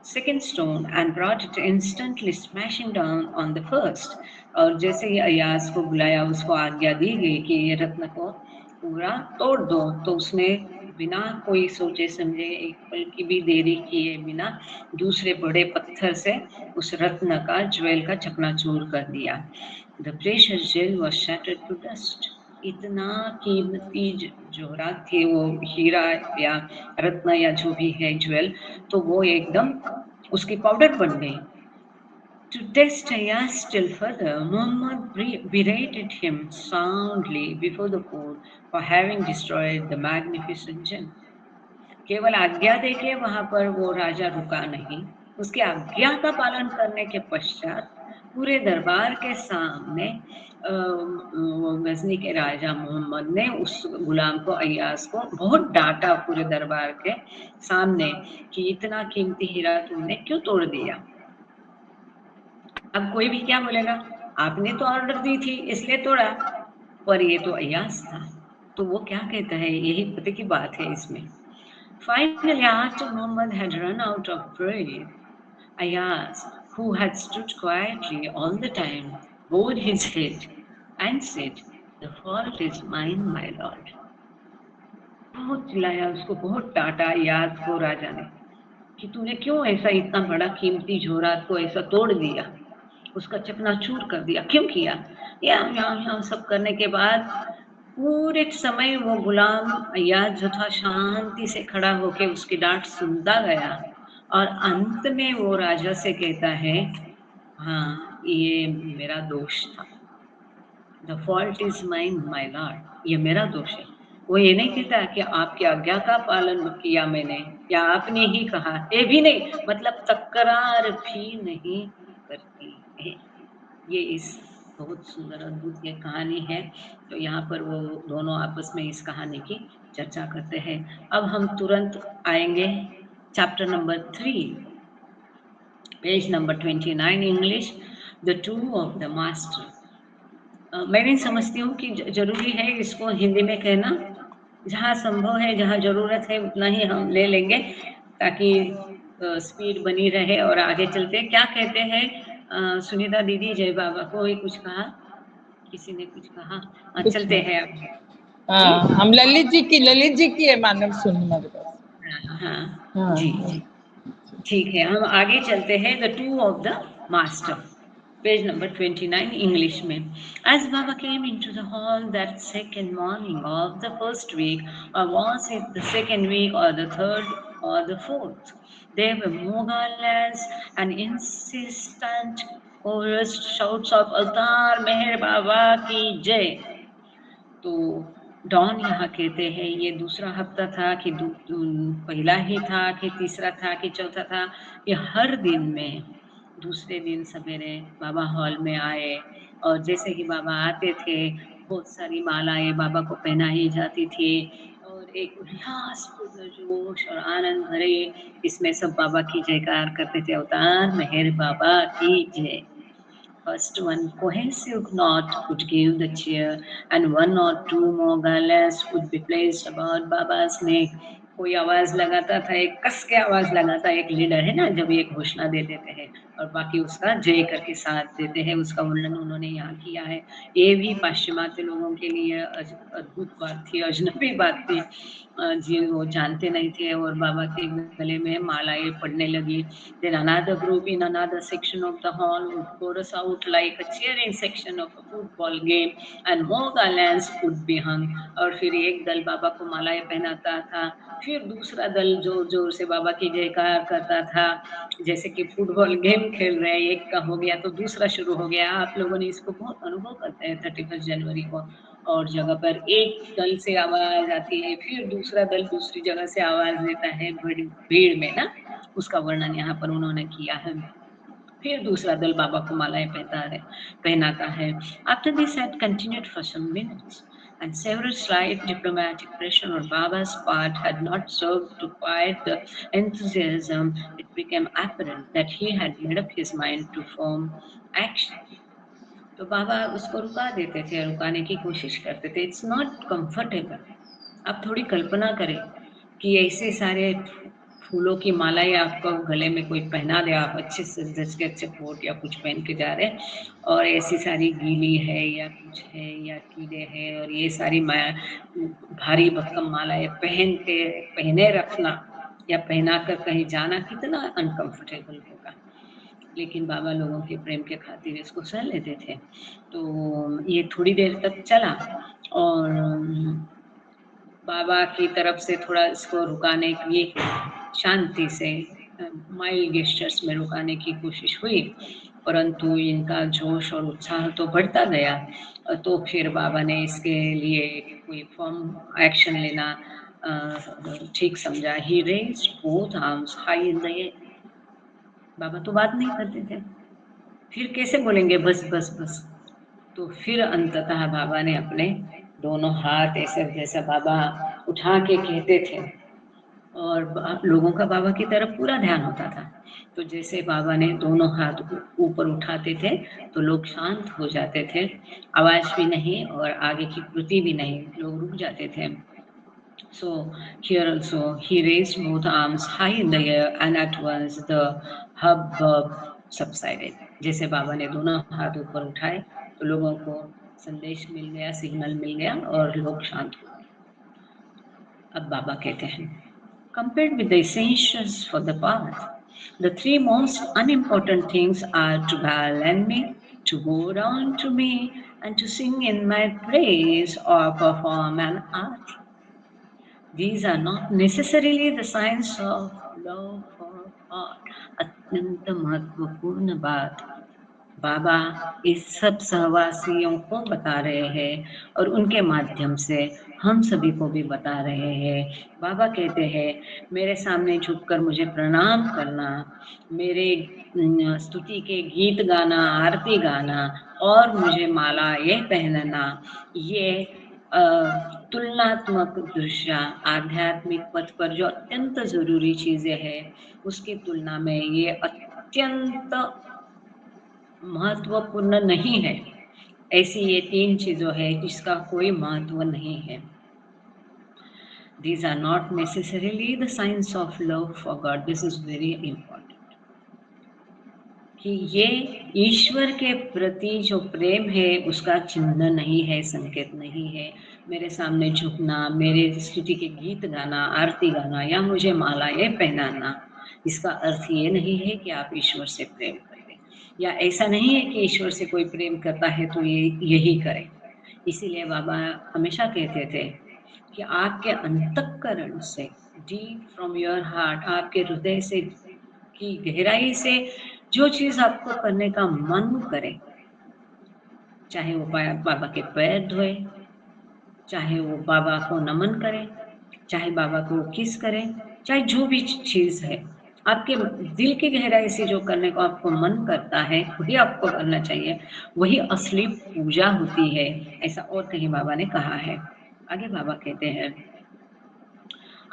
second stone and brought it instantly smashing down on the first. और जैसे ही अय्याज को बुलाया, उसको आज्ञा दी गई कि ये रत्न को पूरा तोड़ दो, तो उसने बिना कोई सोचे समझे, एक पल की भी देरी किए बिना दूसरे बड़े पत्थर से उस रत्न का, ज्वेल का चकनाचूर कर दिया. The precious jewel was shattered to dust. इतना कीमती जोहरात थी वो हीरा या रत्न या जो भी है ज्वेल, तो वो एकदम उसकी पाउडर बन गई. To test Ayyaz still further, Muhammad berated him soundly before the court for having destroyed the magnificent gem. केवल आज्ञा देके वहां पर वो राजा रुका नहीं, उसकी आज्ञा का पालन करने के पश्चात पूरे दरबार के सामने गजनी के राजा मोहम्मद ने उस गुलाम को, अय्याज को बहुत डांटा पूरे दरबार के सामने कि इतना कीमती हीरा तुमने क्यों तोड़ दिया. अब कोई भी क्या बोलेगा, आपने तो ऑर्डर दी थी इसलिए तोड़ा, पर ये तो अय्याज था, तो वो क्या कहता है, यही पते की बात है इसमें। Finally, after Muhammad had run out of breath, Ayaz, who had stood quietly all the time, bowed his head and said, "The fault is mine, my lord." बहुत चिल्लाया, उसको बहुत डांटा अय्याज को राजा ने कि तूने क्यों ऐसा इतना बड़ा कीमती जोरात को ऐसा तोड़ दिया, उसका चकनाचूर कर दिया, क्यों किया? या सब करने के बाद पूरे समय वो गुलाम अय्याज जो था शांति से खड़ा होके उसकी डांट सुनता गया और अंत में वो राजा से कहता है, हाँ ये मेरा दोष था, the fault is mine my Lord, ये मेरा दोष है। वो ये नहीं कहता कि आपकी आज्ञा का पालन किया मैंने या आपने ही कहा, ये भी नहीं, मतलब तकरार भी नहीं करती है। ये इस बहुत सुंदर अद्भुत ये कहानी है। तो यहाँ पर वो दोनों आपस में इस कहानी की चर्चा करते हैं। अब हम तुरंत आएंगे chapter number 3, page number 29, English, the two of the master. मैं नहीं समझती हूँ कि जरूरी है इसको हिंदी में कहना, जहाँ संभव है, जहाँ जरूरत है उतना ही हम ले लेंगे ताकि स्पीड बनी रहे और आगे चलते। क्या कहते हैं सुनीता दीदी? जय बाबा, कोई कुछ कहा, किसी ने कुछ कहा? चलते हैं अब। हम ललित जी की है मानव सुन हमारे पास। हाँ जी, ठीक है, हम आगे चलते हैं। The two of the master, page number 29, English में। As Baba came into the hall that second morning of the first week, or was it the second week or the third or the fourth, there were Mogalas and insistent chorus shouts of अवतार मेहर बाबा की जय। तो don यहाँ कहते हैं ये दूसरा हफ्ता था कि पहला ही था कि तीसरा था कि चौथा था। ये हर दिन में दूसरे दिन सवेरे बाबा हॉल में आए और जैसे ही बाबा आते थे बहुत सारी मालाएं बाबा को पहनाई जाती थी और एक उल्लासपूर्ण जोश और आनंद भरे इसमें सब बाबा की जयकार करते थे, अवतार मेहर बाबा की जय। First one cohesive knot would give the cheer and one or two more galas would be placed about Baba's neck. कोई आवाज लगाता था, एक कस के आवाज लगाता, एक लीडर है ना, जब ये घोषणा दे देते हैं और बाकी उसका जय करके साथ देते हैं, उसका वर्णन उन्होंने यहाँ किया है। ये भी पाश्चिमात्य लोगों के लिए अद्भुत बात थी, अजनबी बात थी, जी वो जानते नहीं थे और बाबा के गले में मालाएं पड़ने लगी। Then another group in another section of the hall would chorus out like a cheering section of a football game and more garlands would be hung। और फिर एक दल बाबा को मालाएं पहनाता था, फिर दूसरा दल जोर जोर से बाबा की जयकार करता था, जैसे कि फुटबॉल गेम खेल रहे हैं, एक का हो गया तो दूसरा शुरू हो गया। आप लोगों ने इसको बहुत अनुभव करते हैं 31 जनवरी को, और जगह पर एक दल से आवाज आती है, फिर दूसरा दल दूसरी जगह से आवाज देता है बड़ी भीड़ में ना, उसका वर्णन यहाँ पर उन्होंने किया है। फिर दूसरा दल बाबा को मालाएं पहनाता है। After this had continued for some minutes and several slight diplomatic pressure on Baba's part had not served to quiet the enthusiasm, it became apparent that he had made up his mind to form action। तो बाबा उसको रुका देते थे, रुकाने की कोशिश करते थे। It's not comfortable. आप थोड़ी कल्पना करें कि ऐसे सारे फूलों की मालाएं आपको गले में कोई पहना दे, आप अच्छे से जच के अच्छे कोट या कुछ पहन के जा रहे हैं और ऐसी सारी गीली है या कुछ है या कीड़े हैं और ये सारी भारी भरकम मालाएं पहने रखना या पहना कर कहीं जाना कितना अनकंफर्टेबल होगा। लेकिन बाबा लोगों के प्रेम के खातिर इसको सह लेते थे। तो ये थोड़ी देर तक चला और बाबा की तरफ से थोड़ा इसको रुकाने की, शांति से माइल्ड गेस्चर्स में रुकाने की कोशिश हुई, परंतु इनका जोश और उत्साह तो बढ़ता गया। तो फिर बाबा ने इसके लिए कोई फॉर्म एक्शन लेना ठीक समझा। He raised both arms high in the air. Baba तो बात नहीं करते थे, फिर कैसे बोलेंगे बस बस बस। तो फिर अंततः बाबा ने अपने दोनों हाथ ऐसे जैसा बाबा उठा के कहते थे और लोगों का बाबा की तरफ पूरा ध्यान होता था। तो जैसे बाबा ने दोनों हाथ ऊपर उठाते थे तो लोग शांत हो जाते थे, आवाज भी नहीं और आगे की कृति भी नहीं, लोग रुक जाते थे। So here also he raised both arms high in the air and at once the hubbub subsided. जैसे बाबा ने दोनों हाथ ऊपर उठाए तो लोगों को संदेश मिल गया, सिग्नल मिल गया और लोग शांत हो गए। अब बाबा कहते हैं, compared with the essentials for the path, the three most unimportant things are to garland me, to bow down to me, and to sing in my praise or perform an art. These are not necessarily the signs of love for God. अत्यंत महत्वपूर्ण बात बाबा इस सब सहवासियों को बता रहे हैं और उनके माध्यम से हम सभी को भी बता रहे हैं। बाबा कहते हैं, मेरे सामने झुककर मुझे प्रणाम करना, मेरे स्तुति के गीत गाना, आरती गाना और मुझे माला ये पहनना, ये तुलनात्मक दृश्य आध्यात्मिक पथ पर जो अत्यंत जरूरी चीजें हैं उसकी तुलना में ये अत्यंत महत्वपूर्ण नहीं है। ऐसी ये तीन चीजों है जिसका कोई महत्व नहीं है। These are not necessarily the signs of love for God. This is very important. कि ये ईश्वर के प्रति जो प्रेम है उसका चिन्ह नहीं है, संकेत नहीं है। मेरे सामने झुकना, मेरे स्तुति के गीत गाना, आरती गाना या मुझे माला ये पहनाना, इसका अर्थ ये नहीं है कि आप ईश्वर से प्रेम करें, या ऐसा नहीं है कि ईश्वर से कोई प्रेम करता है तो ये यही करे। इसीलिए बाबा हमेशा कहते थे कि आपके अंतःकरण से, डीप फ्रॉम योर हार्ट, आपके हृदय से की गहराई से जो चीज आपको करने का मन करे, चाहे वो बाबा के पैर धोए, चाहे वो बाबा को नमन करे, चाहे बाबा को किस करे, चाहे जो भी चीज है, आपके दिल की गहराई से जो करने को आपको मन करता है वही आपको करना चाहिए, वही असली पूजा होती है। ऐसा और कहीं बाबा ने कहा है। आगे बाबा कहते हैं,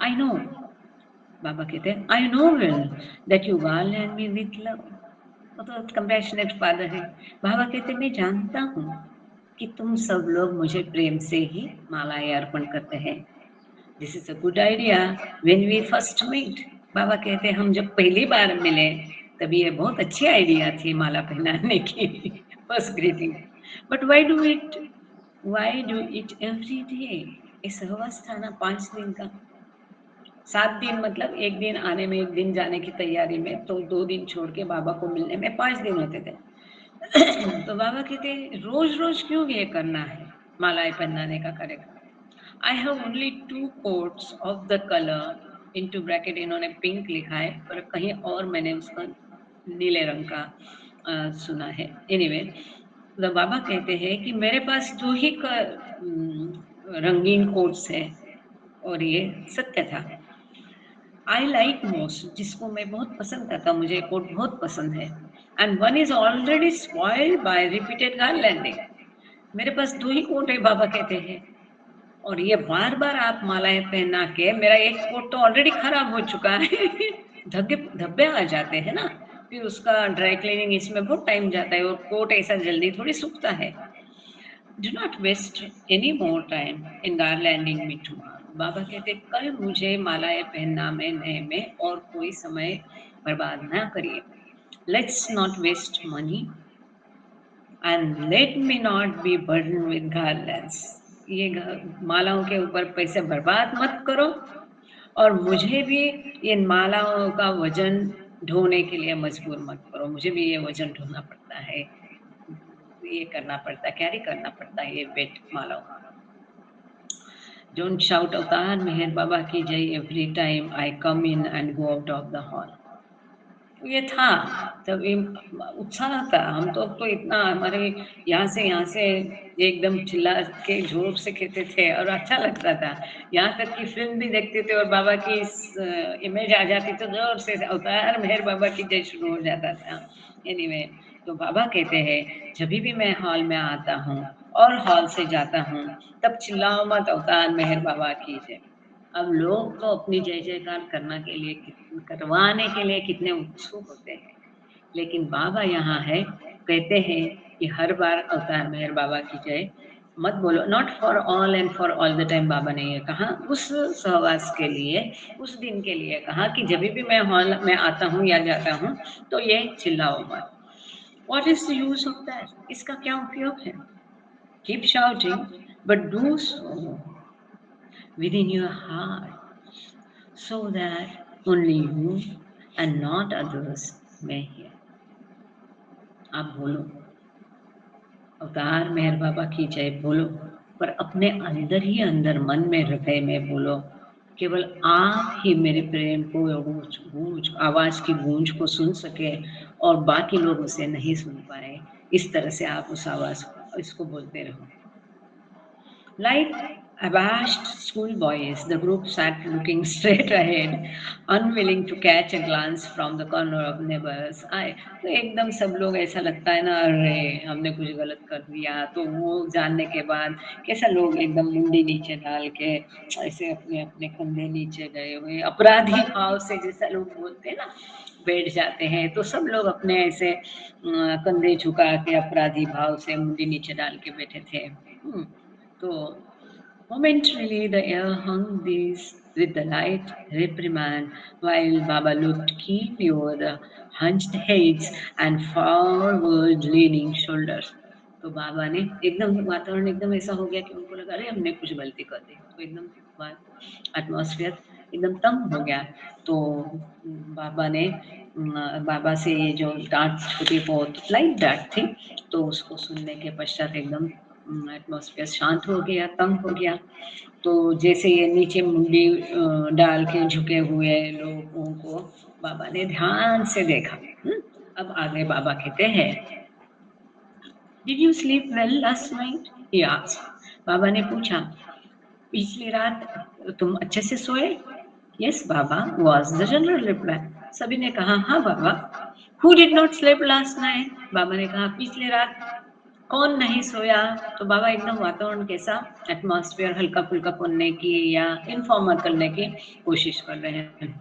आई नो, बाबा कहते हैं, I know well that you garland me with love. तो कंपैशनेट फादर है। बाबा कहते, मैं जानता हूँ कि तुम सब लोग मुझे प्रेम से ही मालाएं अर्पण करते हैं। This is a good idea when we first meet. Baba कहते, हम जब पहली बार मिले तभी ये बहुत अच्छी आइडिया थी माला पहनाने की, first greeting. But why do it every day? ये सहवास था ना 5 दिन का, 7 दिन, मतलब एक दिन आने में, एक दिन जाने की तैयारी में, तो 2 दिन छोड़ के बाबा को मिलने में 5 दिन होते थे। तो बाबा कहते, रोज रोज क्यों ये करना है मालाएं पहनाने का कार्यक्रम? I have only 2 quotes of the colour, into bracket इन्होंने पिंक लिखा है पर कहीं और मैंने उसका नीले रंग का सुना है। एनीवे, तो बाबा कहते हैं कि मेरे पास 2 ही रंगीन कोट्स है और ये सत्य था। आई लाइक मोस्ट, जिसको मैं बहुत पसंद करता हूँ, मुझे कोट बहुत पसंद है। And one is already spoiled by repeated garlanding. मेरे पास 2 ही कोट है, बाबा कहते हैं, और ये बार बार आप मालाएं पहना के मेरा एक कोट तो ऑलरेडी खराब हो चुका है। धब्बे आ जाते हैं ना, फिर उसका ड्राई क्लीनिंग इसमें बहुत टाइम जाता है और कोट ऐसा जल्दी थोड़ी सूखता है। Do not waste any more time in garlanding me tomorrow. बाबा कहते, कल मुझे मालाएं पहनना में और कोई समय बर्बाद ना करिए। Let's not waste money and let me not be burden with garlands. ये मालाओं के ऊपर पैसे बर्बाद मत करो और मुझे भी इन मालाओं का वजन ढोने के लिए मजबूर मत करो। मुझे भी ये वजन ढोना पड़ता है, ये करना पड़ता है, कैरी करना पड़ता है ये वेट मालाओं का। Don't shout अवतार मेहर बाबा की जय every time I come in and go out of the hall. ये था तब उत्साह था। हम तो इतना हमारे यहाँ से एकदम चिल्ला के जोर से कहते थे और अच्छा लगता था। यहाँ तक कि फिल्म भी देखते थे और बाबा की इमेज आ जाती तो जोर से अवतार मेहर बाबा की जय शुरू हो जाता था। एनीवे, तो बाबा कहते हैं, जब भी मैं हॉल में आता हूँ और हॉल से जाता हूँ तब चिल्लाओ मत अवतार मेहर बाबा की जय। अब लोग तो अपनी जय जयकार करवाने के लिए कितने उत्सुक होते हैं, लेकिन बाबा यहाँ है, कहते हैं कि हर बार अवतार मेहर बाबा की जय मत बोलो, not for all and for all the time बाबा ने ये कहा, उस सहवास के लिए, उस दिन के लिए कहा कि जब भी मैं हॉल में आता हूँ या जाता हूँ तो ये चिल्लाओ मत। What is the use of that? इसका क्या उपयोग है? Keep shouting, but do so within your heart, so that only you and not others may hear. आप बोलो, अवतार मेहर बाबा की जय बोलो, पर अपने अंदर ही अंदर, मन में, हृदय में बोलो। केवल आप ही मेरे प्रेम को, गूंज आवाज की गूंज को सुन सके और बाकी लोग उसे नहीं सुन पाए। इस तरह से आप उस आवाज इसको बोलते रहो। Like abashed schoolboys, the group sat looking straight ahead, unwilling to catch a glance from the corner of neighbor's eye. तो एकदम सब लोग ऐसा लगता है ना, अरे हमने कुछ गलत कर दिया, तो वो जानने के बाद कैसा लोग एकदम मुंडी नीचे डाल के ऐसे अपने अपने कंधे नीचे गए हुए अपराधी भाव से, जैसा लोग बोलते हैं ना, बैठ जाते हैं। तो सब लोग अपने ऐसे कंधे झुका के अपराधी भाव से मुंडी नीचे डाल के बैठे थे। तो momentarily the air hung with the light reprimand, while Baba looked keenly over the hunched heads and forward leaning shoulders. तो बाबा ने एकदम वातावरण एकदम ऐसा हो गया कि उनको लगा अरे हमने कुछ गलती कर दी, तो एकदम एटमॉस्फेयर एकदम तंग हो गया। तो बाबा से ये जो डांट छोटी बहुत लाइट डांट थी, तो उसको सुनने के पश्चात एकदम एटमॉस्फेयर शांत हो गया, तंग हो गया। तो जैसे ये नीचे मुंडी डाल के झुके हुए लोगों को बाबा ने ध्यान से देखा। अब आगे बाबा कहते हैं, Did you sleep well last night? He asked. बाबा ने पूछा, पिछली रात तुम अच्छे से सोए? Yes, Baba, was the general reply. सभी ने कहा हाँ बाबा। Who did not sleep last night? बाबा ने कहा पिछली रात कौन नहीं सोया? तो बाबा एकदम वातावरण कैसा, एटमॉस्फेयर हल्का फुल्का करने की या इन्फॉर्मल करने की कोशिश कर रहे हैं।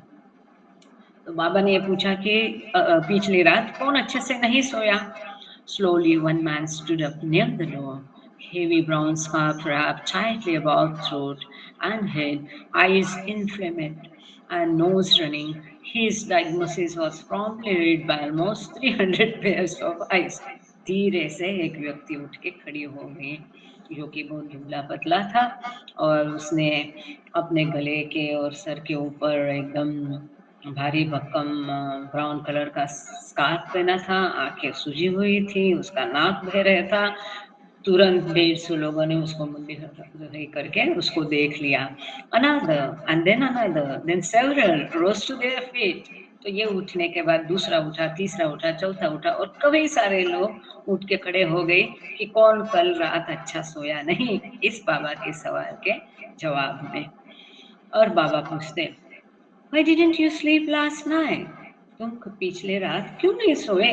तो बाबा ने ये पूछा कि पिछली रात कौन अच्छे से नहीं सोया? Slowly one man stood up near the door, heavy brown scarf wrapped tightly about throat and head, eyes inflamed and nose running. His diagnosis was promptly read by almost 300 pairs of eyes. धीरे से एक व्यक्ति उठ के खड़ी हो गई, जो कि बहुत दुबला पतला था, और उसने अपने गले के और सर के ऊपर एकदम भारी भक्कम ब्राउन कलर का स्कार्फ पहना था, आंखें सूजी हुई थी, उसका नाक बह रहा था। तुरंत 150 लोगों ने उसको मुंडी करके उसको देख लिया। Another and then another, then several rose to their feet. तो ये उठने के बाद दूसरा उठा, तीसरा उठा, चौथा उठा, और कई सारे लोग उठ के खड़े हो गए कि कौन कल रात अच्छा सोया नहीं, इस बाबा के सवाल के जवाब में। और बाबा पूछते, Why didn't you sleep last night? तुम पिछले रात क्यों नहीं सोए?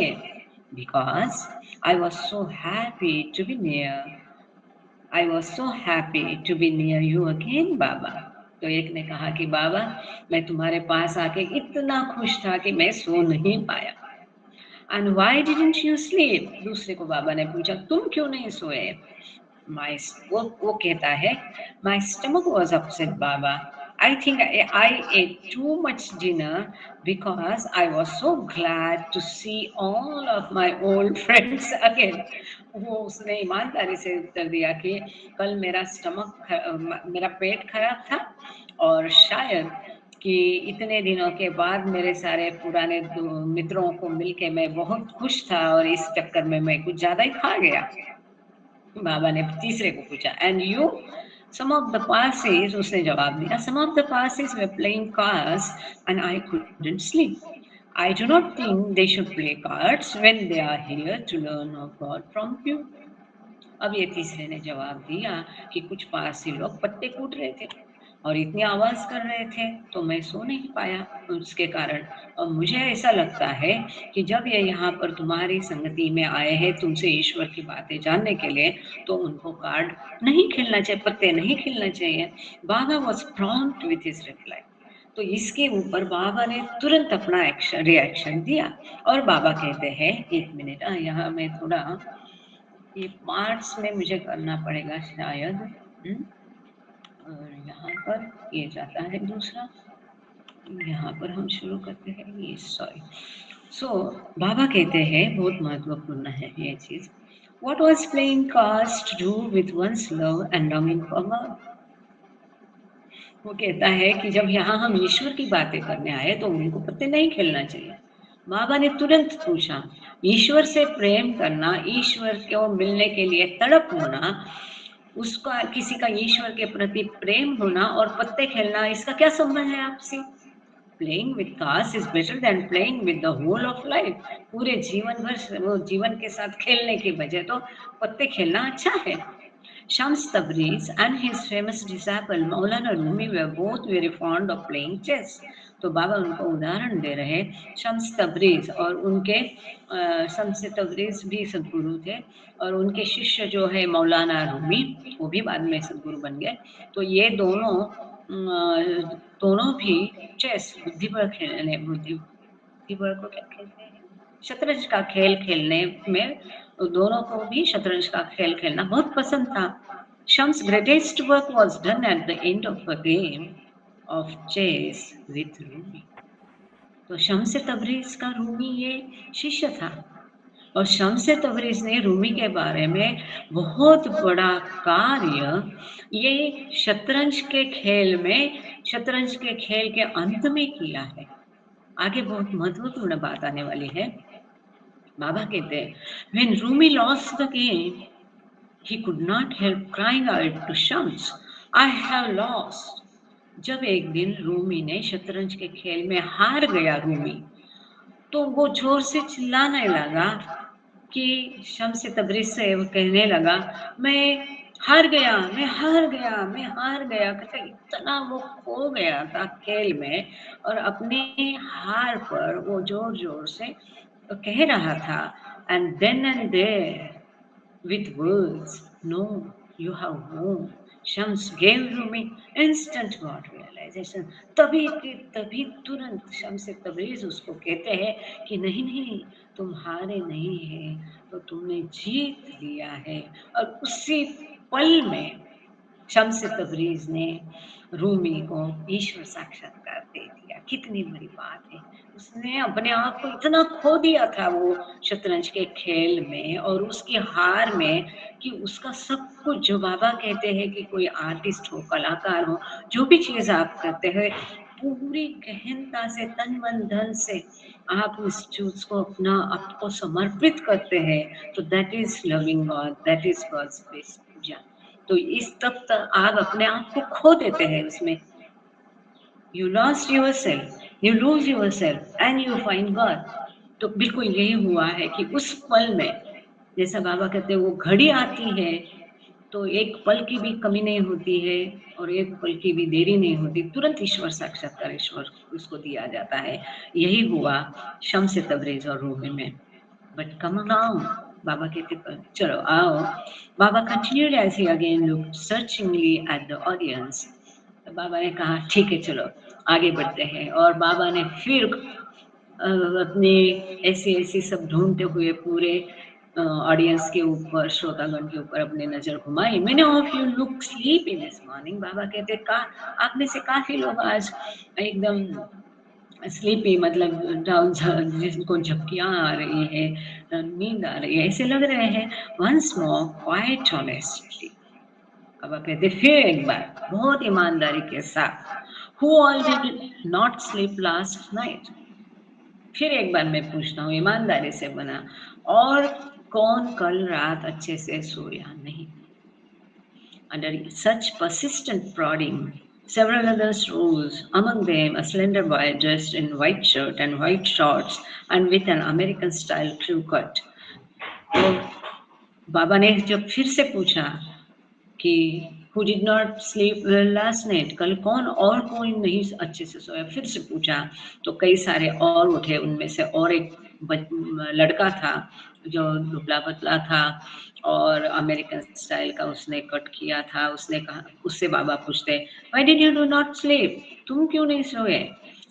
Because I was so happy to be near. I was so happy to be near you again, बाबा। तो एक ने कहा कि बाबा, मैं तुम्हारे पास आके इतना खुश था कि मैं सो नहीं पाया। And why didn't you sleep? दूसरे को बाबा ने पूछा, तुम क्यों नहीं सोए? वो कहता है, My stomach was upset, Baba. I think I ate too much dinner because I was so glad to see all of my old friends again. वो उसने ईमानदारी से उत्तर दिया कि कल मेरा पेट खराब था, और शायद कि इतने दिनों के बाद मेरे सारे पुराने मित्रों को मिलके मैं बहुत खुश था, और इस चक्कर में मैं कुछ ज्यादा ही खा गया। बाबा ने तीसरे को पूछा, and you? Some of the Parsis, उसने जवाब दिया, some of the Parsis were playing cards and I couldn't sleep. I do not think they should play cards when they are here to learn of God from you. अब ये तीसरे ने जवाब दिया कि कुछ पारसी लोग पत्ते कूट रहे थे, और इतनी आवाज कर रहे थे तो मैं सो नहीं पाया उसके कारण। और मुझे ऐसा लगता है कि जब ये यहाँ पर तुम्हारी संगति में आए हैं तुमसे ईश्वर की बातें जानने के लिए, तो उनको कार्ड नहीं खेलना चाहिए, पत्ते नहीं खेलना चाहिए। बाबा was prompt with his reply. तो इसके ऊपर बाबा ने तुरंत अपना रिएक्शन दिया। और बाबा कहते हैं, एक मिनट, यहाँ मैं थोड़ा ये पार्ट्स में मुझे करना पड़ेगा शायद। और यहाँ पर ये जाता है दूसरा, यहाँ पर हम शुरू करते हैं ये, सॉरी। सो बाबा कहते हैं, बहुत महत्वपूर्ण है ये चीज, what was playing cards to do with one's love and longing for love. वो कहता है कि जब यहाँ हम ईश्वर की बातें करने आए तो उनको पत्ते नहीं खेलना चाहिए। बाबा ने तुरंत पूछा, ईश्वर से प्रेम करना, ईश्वर को मिलने के लिए तड़प होना, उसका किसी का ईश्वर के प्रति प्रेम होना और पत्ते खेलना, इसका क्या संबंध है आपसे? Playing with cards is better than playing with the whole of life. पूरे जीवन भर वो जीवन के साथ खेलने के बजाय तो पत्ते खेलना अच्छा है। Shams Tabriz and his famous disciple Maulana Rumi were both very fond of playing chess. तो बाबा उनको उदाहरण दे रहे शम्स तबरीज और उनके शम्स तबरीज भी सदगुरु थे, और उनके शिष्य जो है मौलाना रूमी, वो भी बाद में सदगुरु बन गए। तो ये दोनों भी चेस, बुद्धिबल खेलने, बुद्धिबल को क्या खेलते हैं, शतरंज का खेल खेलने में दोनों को भी शतरंज का खेल खेलना बहुत पसंद था। Shams greatest work was done at the end of a game of chess with Rumi. तो शम्स तबरीज का रूमी ये शिष्य था, और शम्स तबरीज ने रूमी के बारे में बहुत बड़ा कार्य ये शतरंज के खेल में, शतरंज के खेल के अंत में किया है। आगे बहुत महत्वपूर्ण बात आने वाली है। बाबा कहते हैं, when Rumi lost the game, he could not help crying out to Shams, I have lost. जब एक दिन रूमी ने शतरंज के खेल में हार गया रूमी, तो वो जोर से चिल्लाने लगा कि शम्स तबरीज से वो कहने लगा, मैं हार गया, मैं हार गया, मैं हार गया। कहते इतना वो खो गया था खेल में, और अपने हार पर वो जोर जोर से कह रहा था, and then and there with words, no, you have won. Shams gave Rumi instant God realization. तभी के तभी तुरंत शम्स तबरीज उसको कहते हैं कि नहीं नहीं, तुम हारे नहीं है, तो तुमने जीत लिया है। और उसी पल में शम्स तबरीज ने रूमी को ईश्वर साक्षात्कार दे दिया। कितनी बड़ी बात है, उसने अपने आप को इतना खो दिया था वो शतरंज के खेल में और उसकी हार में, कि उसका सब कुछ, जो बाबा कहते हैं कि कोई आर्टिस्ट हो, कलाकार हो, जो भी चीज आप करते हैं पूरी गहनता से, तन मन धन से आप इस चीज को अपना आपको समर्पित करते हैं, तो that is loving God, that is God's best puja. तो इस तक आप अपने आप को खो देते हैं उसमें। You lost yourself, you lose yourself and you find God। तो बिल्कुल यही हुआ है कि उस पल में, जैसा बाबा कहते हैं, वो घड़ी आती है तो एक पल की भी कमी नहीं होती है और एक पल की भी देरी नहीं होती, तुरंत ईश्वर साक्षात्कार ईश्वर उसको दिया जाता है। यही हुआ शम्स तबरीज और रूमी में। बट कम नाउ, बाबा कहते चलो आओ। बाबा continued as he again looked searchingly at the audience. तो बाबा ने कहा ठीक है चलो आगे बढ़ते हैं, और बाबा ने फिर अपने ऐसी सब ढूंढते हुए पूरे ऑडियंस के ऊपर, श्रोतागण के ऊपर अपने नजर घुमाई। Many of you look sleepy this morning। बाबा कहते आप में से काफी लोग आज एकदम स्लीपी, मतलब डाउन, जिनको झपकियां आ रही है, नींद आ रही है, ऐसे लग रहे हैं। Once more quite honestly, बाबा कहते फिर एक बार बहुत ईमानदारी के साथ, Who all did not sleep last night? फिर एक बार मैं पूछता हूँ ईमानदारी से बना, और कौन कल रात अच्छे से सोया नहीं? Under such persistent prodding, several others rose, among them a slender boy dressed in white shirt and white shorts and with an American style crew cut। तो बाबा ने जब फिर से पूछा कि who did not sleep well last night? कल कौन और कोई नहीं अच्छे से सोया? फिर से पूछा तो कई सारे और उठे, उनमें से और एक लड़का था जो दुबला पतला था और अमेरिकन स्टाइल का उसने कट किया था। उसने कहा, उससे बाबा पूछते, Why did you do not sleep? तुम क्यों नहीं सोए?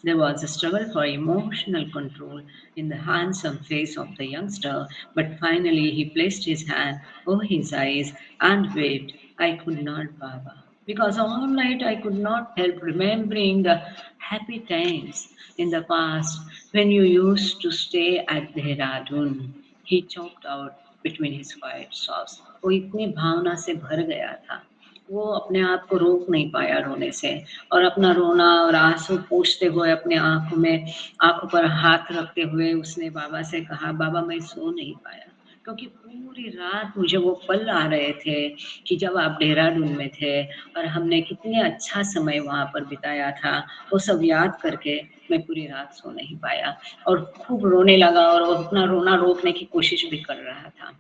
There was a struggle for emotional control in the handsome face of the youngster, but finally he placed his hand over his eyes and wept. I could not, Baba, because all night I could not help remembering the happy times in the past when you used to stay at Dehradun. He choked out between his quiet sobs. वो इतनी भावना से भर गया था, वो अपने आप को रोक नहीं पाया रोने से, और अपना रोना और आंसू पोंछते हुए अपने आंखों पर हाथ रखते हुए उसने बाबा से कहा, बाबा मैं सो नहीं पाया क्योंकि पूरी रात मुझे वो पल आ रहे थे कि जब आप देहरादून में थे और हमने कितने अच्छा समय वहाँ पर बिताया था। वो सब याद करके मैं पूरी रात सो नहीं पाया, और खूब रोने लगा और वो अपना रोना रोकने की कोशिश भी कर रहा था।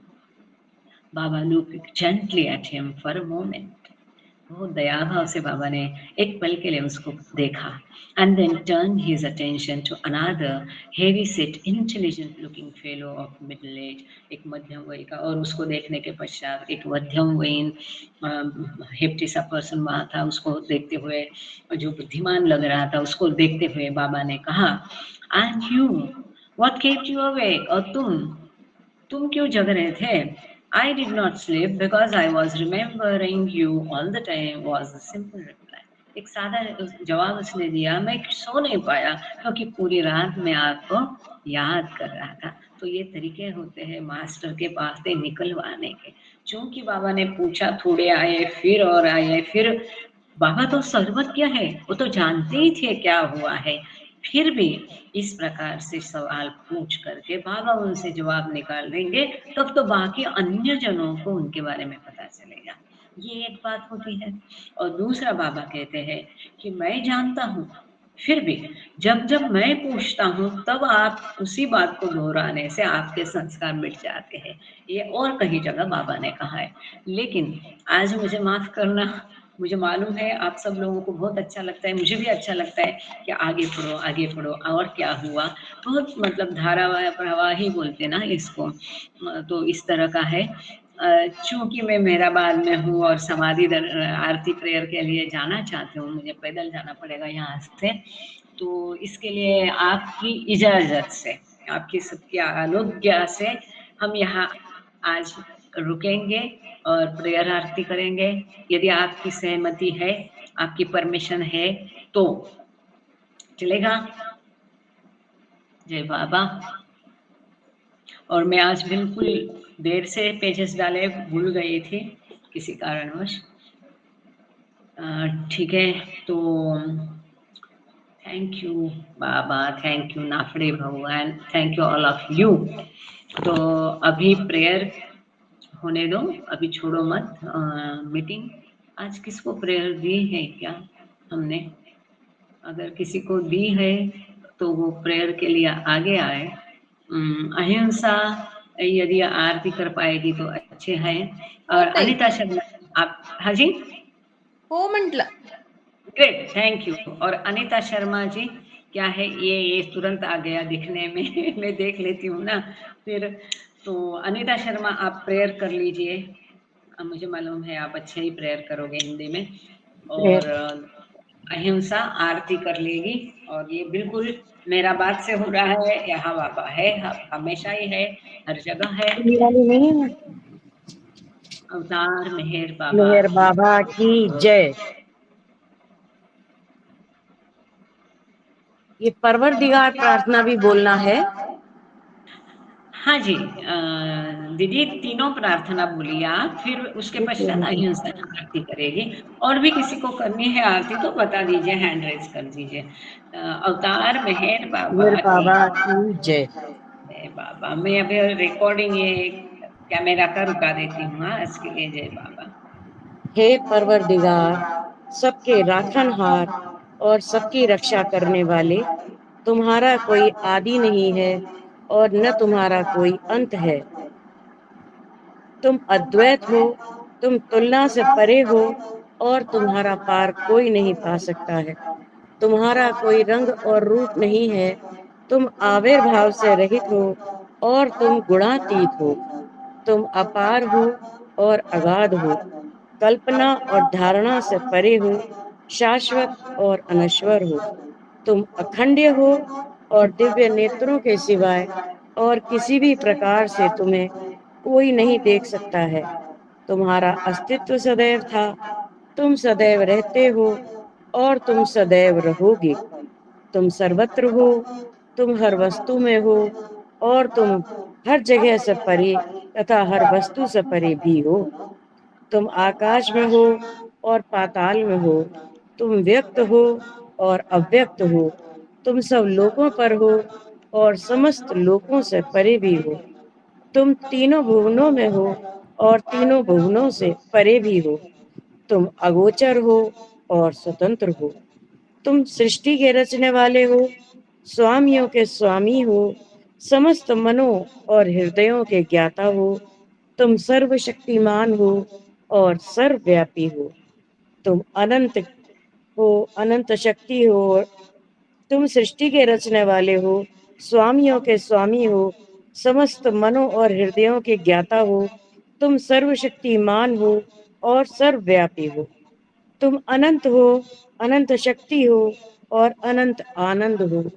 बाबा looked gently at him for a moment. बहुत दया भाव से बाबा ने एक पल के लिए उसको देखा, and then turned his attention to another heavy set intelligent looking fellow of middle age, एक मध्यम वयी का, और उसको देखने के पश्चात एक मध्यम वयीन हेप्टी सा पर्सन वहाँ था, उसको देखते हुए जो बुद्धिमान लग रहा था उसको देखते हुए बाबा ने कहा, and you, what kept you awake? और तुम क्यों जग रहे थे? I did not sleep because I was remembering you all the time, was the simple reply. एक सादा जवाब उसने दिया, मैं सो नहीं पाया क्योंकि पूरी रात मैं आपको याद कर रहा था। तो ये तरीके होते हैं मास्टर के पास से निकलवाने के। चूंकि बाबा ने पूछा, थोड़े आए फिर और आए, फिर बाबा तो सर्वज्ञ है, वो तो जानते ही थे क्या हुआ है, फिर भी इस प्रकार से सवाल पूछ करके बाबा उनसे जवाब निकाल देंगे, तब तो बाकी अन्य जनों को उनके बारे में पता चलेगा। ये एक बात होती है। और दूसरा बाबा कहते हैं कि मैं जानता हूँ, फिर भी जब जब मैं पूछता हूँ तब आप उसी बात को दोहराने से आपके संस्कार मिट जाते हैं। ये और कहीं जगह बाबा ने कहा है। लेकिन आज मुझे माफ करना, मुझे मालूम है आप सब लोगों को बहुत अच्छा लगता है, मुझे भी अच्छा लगता है कि आगे पढ़ो और क्या हुआ, बहुत मतलब धारावाहिक प्रवाह ही बोलते ना इसको, तो इस तरह का है। चूंकि मैं मेहराबाद में हूँ और समाधि आरती प्रेयर के लिए जाना चाहती हूँ, मुझे पैदल जाना पड़ेगा यहाँ से, तो इसके लिए आपकी इजाजत से, आपकी सबकी अनुज्ञा से हम यहाँ आज रुकेंगे और प्रेयर आरती करेंगे। यदि आपकी सहमति है, आपकी परमिशन है तो चलेगा। जय बाबा। और मैं आज बिल्कुल देर से पेजेस डाले भूल गई थी किसी कारणवश। ठीक है, तो थैंक यू बाबा, थैंक यू नाफड़े भगवान, thank you all of you. तो अभी प्रेयर होने दो, अभी छोड़ो मत मीटिंग। आज किसको प्रेयर दी है क्या हमने? अगर किसी को दी है तो वो प्रेयर के लिए आगे आए। अहिंसा यदि आरती कर पाएगी तो अच्छे हैं। और अनिता शर्मा आप, हाँ जी हो म्हटलं। Great, thank you. और अनिता शर्मा जी क्या है, ये तुरंत आ गया दिखने में मैं देख लेती हूँ ना फिर। तो अनिता शर्मा आप प्रेयर कर लीजिए, मुझे मालूम है आप अच्छे ही प्रेयर करोगे हिंदी में। और अहिंसा आरती कर लेगी, और ये बिल्कुल मेरा बात से हो रहा है, यहाँ बाबा है, हमेशा ही है, हर जगह है। अवतार मेहर बाबा की जय। ये परवरदिगार प्रार्थना भी बोलना है। हाँ जी दीदी, तीनों प्रार्थना बोलिए आप, फिर उसके पश्चात अहिंसा आरती करेगी। और भी किसी को करनी है आरती तो बता दीजिए, हैंड रेज कर दीजिए। अवतार मेहर बाबा की जय। बाबा, मैं अभी रिकॉर्डिंग ये कैमरा का रुका देती हूँ। हाँ, इसके लिए जय बाबा। हे परवरदिगार, सबके राखनहार और सबकी रक्षा करने वाले, तुम्हारा कोई आदि नहीं है और न तुम्हारा कोई अंत है। तुम अद्वैत हो, तुम तुलना से परे हो, और तुम्हारा पार कोई नहीं पा सकता है। तुम्हारा कोई रंग और रूप नहीं है। तुम आविर्भाव से रहित हो और तुम गुणातीत हो। तुम अपार हो और अगाध हो, कल्पना और धारणा से परे हो, शाश्वत और अनश्वर हो। तुम अखंड्य हो और दिव्य नेत्रों के सिवाय और किसी भी प्रकार से तुम्हें कोई नहीं देख सकता है। तुम्हारा अस्तित्व सदैव था, तुम सदैव रहते हो और तुम सदैव रहोगे। तुम सर्वत्र हो, तुम हर वस्तु में हो और तुम हर जगह से परे तथा हर वस्तु से परे भी हो। तुम आकाश में हो और पाताल में हो, तुम व्यक्त हो और अव्यक्त हो, तुम सब लोकों पर हो और समस्त लोकों से परे भी हो। तुम तीनों भुवनों में हो और तीनों भुवनों से परे भी हो। तुम अगोचर हो और स्वतंत्र हो। तुम सृष्टि के रचने वाले हो, स्वामियों के स्वामी हो, समस्त मनों और हृदयों के ज्ञाता हो। तुम सर्वशक्तिमान हो और सर्वव्यापी हो। तुम अनंत हो, अनंत शक्ति हो। तुम सृष्टि के रचने वाले हो, स्वामियों के स्वामी हो, समस्त मनों और हृदयों के ज्ञाता हो। तुम सर्वशक्तिमान हो और सर्वव्यापी हो। तुम अनंत हो, अनंत शक्ति हो और अनंत आनंद हो।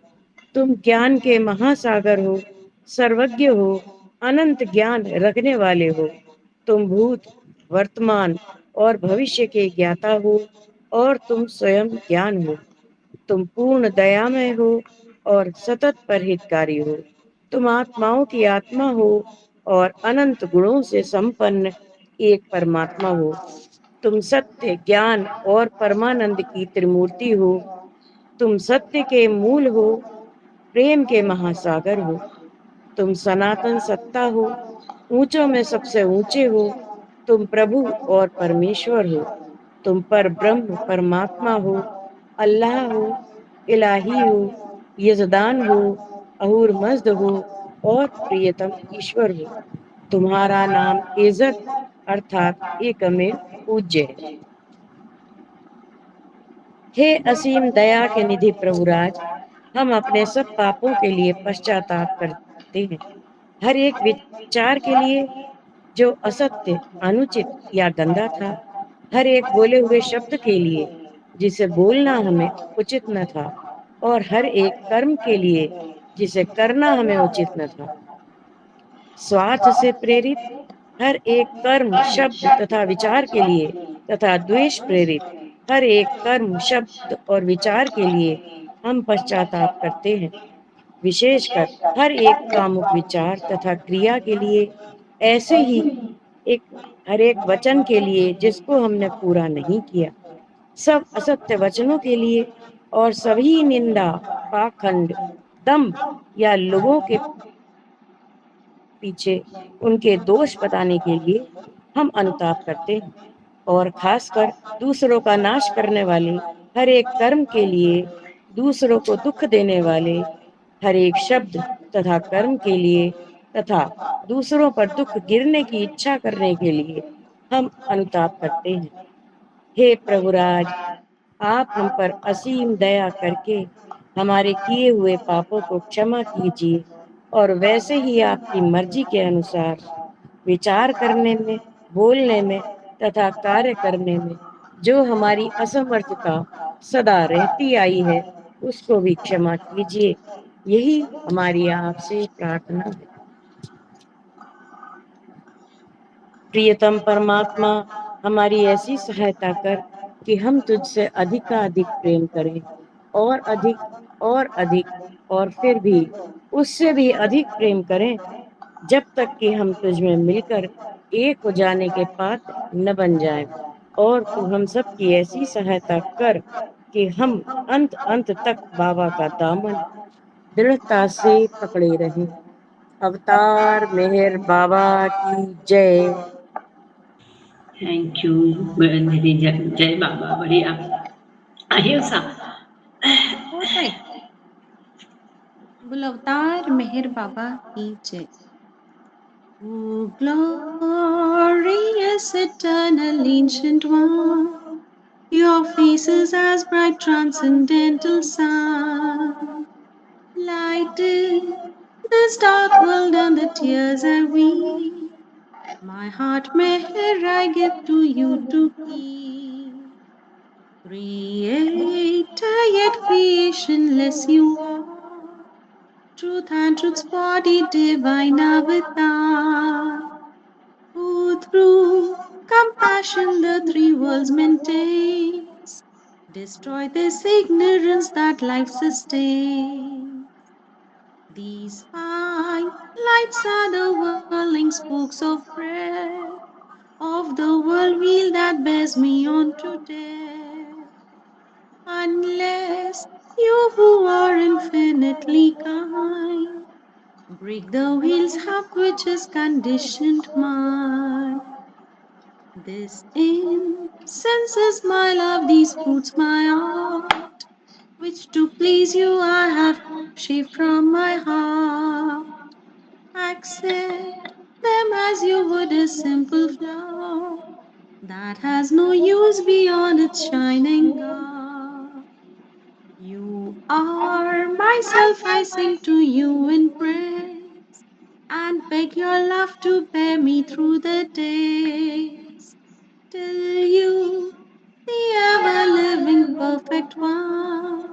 तुम ज्ञान के महासागर हो, सर्वज्ञ हो, अनंत ज्ञान रखने वाले हो। तुम भूत, वर्तमान और भविष्य के ज्ञाता हो और तुम स्वयं ज्ञान हो। तुम पूर्ण दयामय हो और सतत परहितकारी हो। तुम आत्माओं की आत्मा हो और अनंत गुणों से संपन्न एक परमात्मा हो। तुम सत्य, ज्ञान और परमानंद की त्रिमूर्ति हो। तुम सत्य के मूल हो, प्रेम के महासागर हो। तुम सनातन सत्ता हो, ऊंचों में सबसे ऊंचे हो। तुम प्रभु और परमेश्वर हो। तुम पर ब्रह्म परमात्मा हो, अल्लाह हो, इलाही हो, यजदान हो, अहूर मज्द हो और प्रियतम ईश्वर हो। तुम्हारा नाम इज्जत अर्थात एकमेव पूज्य है। हे असीम दया के निधि प्रभुराज, हम अपने सब पापों के लिए पश्चाताप करते हैं। हर एक विचार के लिए जो असत्य, अनुचित या गंदा था, हर एक बोले हुए शब्द के लिए जिसे बोलना हमें उचित न था, और हर एक कर्म के लिए जिसे करना हमें उचित न था। स्वार्थ से प्रेरित हर एक कर्म, शब्द तथा विचार के लिए तथा द्वेष प्रेरित हर एक कर्म, शब्द और विचार के लिए हम पश्चाताप करते हैं। विशेषकर हर एक कामुक विचार तथा क्रिया के लिए, ऐसे ही एक हर एक वचन के लिए जिसको हमने पूरा नहीं किया, सब असत्य वचनों के लिए और सभी निंदा, पाखंड, दंभ या लोगों के पीछे उनके दोष बताने के लिए हम अनुताप करते हैं। और खासकर दूसरों का नाश करने वाले हर एक कर्म के लिए, दूसरों को दुख देने वाले हर एक शब्द तथा कर्म के लिए तथा दूसरों पर दुख गिरने की इच्छा करने के लिए हम अनुताप करते हैं। हे प्रभुराज, आप हम पर असीम दया करके हमारे किए हुए पापों को क्षमा कीजिए और वैसे ही आपकी मर्जी के अनुसार विचार करने में, बोलने में तथा कार्य करने में जो हमारी असमर्थता सदा रहती आई है, उसको भी क्षमा कीजिए। यही हमारी आपसे प्रार्थना है। प्रियतम परमात्मा, हमारी ऐसी सहायता कर कि हम तुझसे अधिकाधिक प्रेम करें और अधिक और अधिक और फिर भी उससे भी अधिक प्रेम करें, जब तक कि हम तुझ में मिलकर एक हो जाने के पात्र न बन जाएं। और तू हम सब की ऐसी सहायता कर कि हम अंत अंत तक बाबा का दामन दृढ़ता से पकड़े रहें। अवतार मेहर बाबा की जय। थैंक यू निधि, जय बाबा, बढ़िया। अहिंसा। बोल अवतार मेहर बाबा की जय। O glorious eternal ancient one, Your face is as bright transcendental sun, lighted this dark world and the tears I weep. My heart meher I give to you to keep. Creator yet creationless you are, truth and truth's body divine avatar, who through compassion the three worlds maintains. Destroy this ignorance that life sustains. These fine lights are the whirling spokes of prayer, of the world wheel that bears me on to death. Unless you who are infinitely kind break the wheel's hub which is conditioned mind. This incense is my love, these fruits my art, which to please you I have shaped from my heart. Accept them as you would a simple flower that has no use beyond its shining garb. You are myself, I sing to you in praise, and beg your love to bear me through the days, till you, the ever-living perfect one,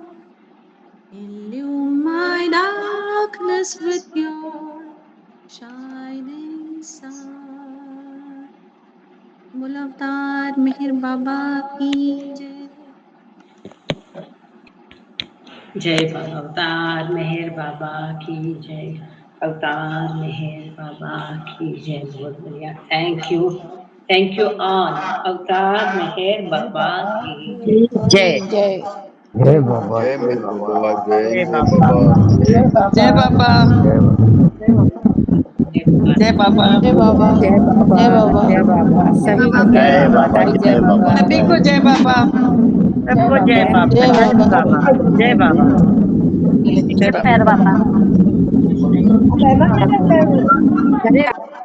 illume my darkness with your shining sun. बोलो अवतार मेहर बाबा की जय। जय बाबा, अवतार मेहर बाबा की जय। अवतार मेहर बाबा की जय। बहुत बढ़िया, थैंक यू ऑल। अवतार मेहर बाबा की जय जय जय बाबा जय मेहर बाबा, जय जय मेहर बाबा बाबा। जय बाबा जय बाबा जय बाबा जय बाबा जय बाबा सभी को जय जय बाबा बाबा की जय जय बाबा सभी को जय बाबा सबको जय बाबा जय बाबा जय बाबा जय बाबा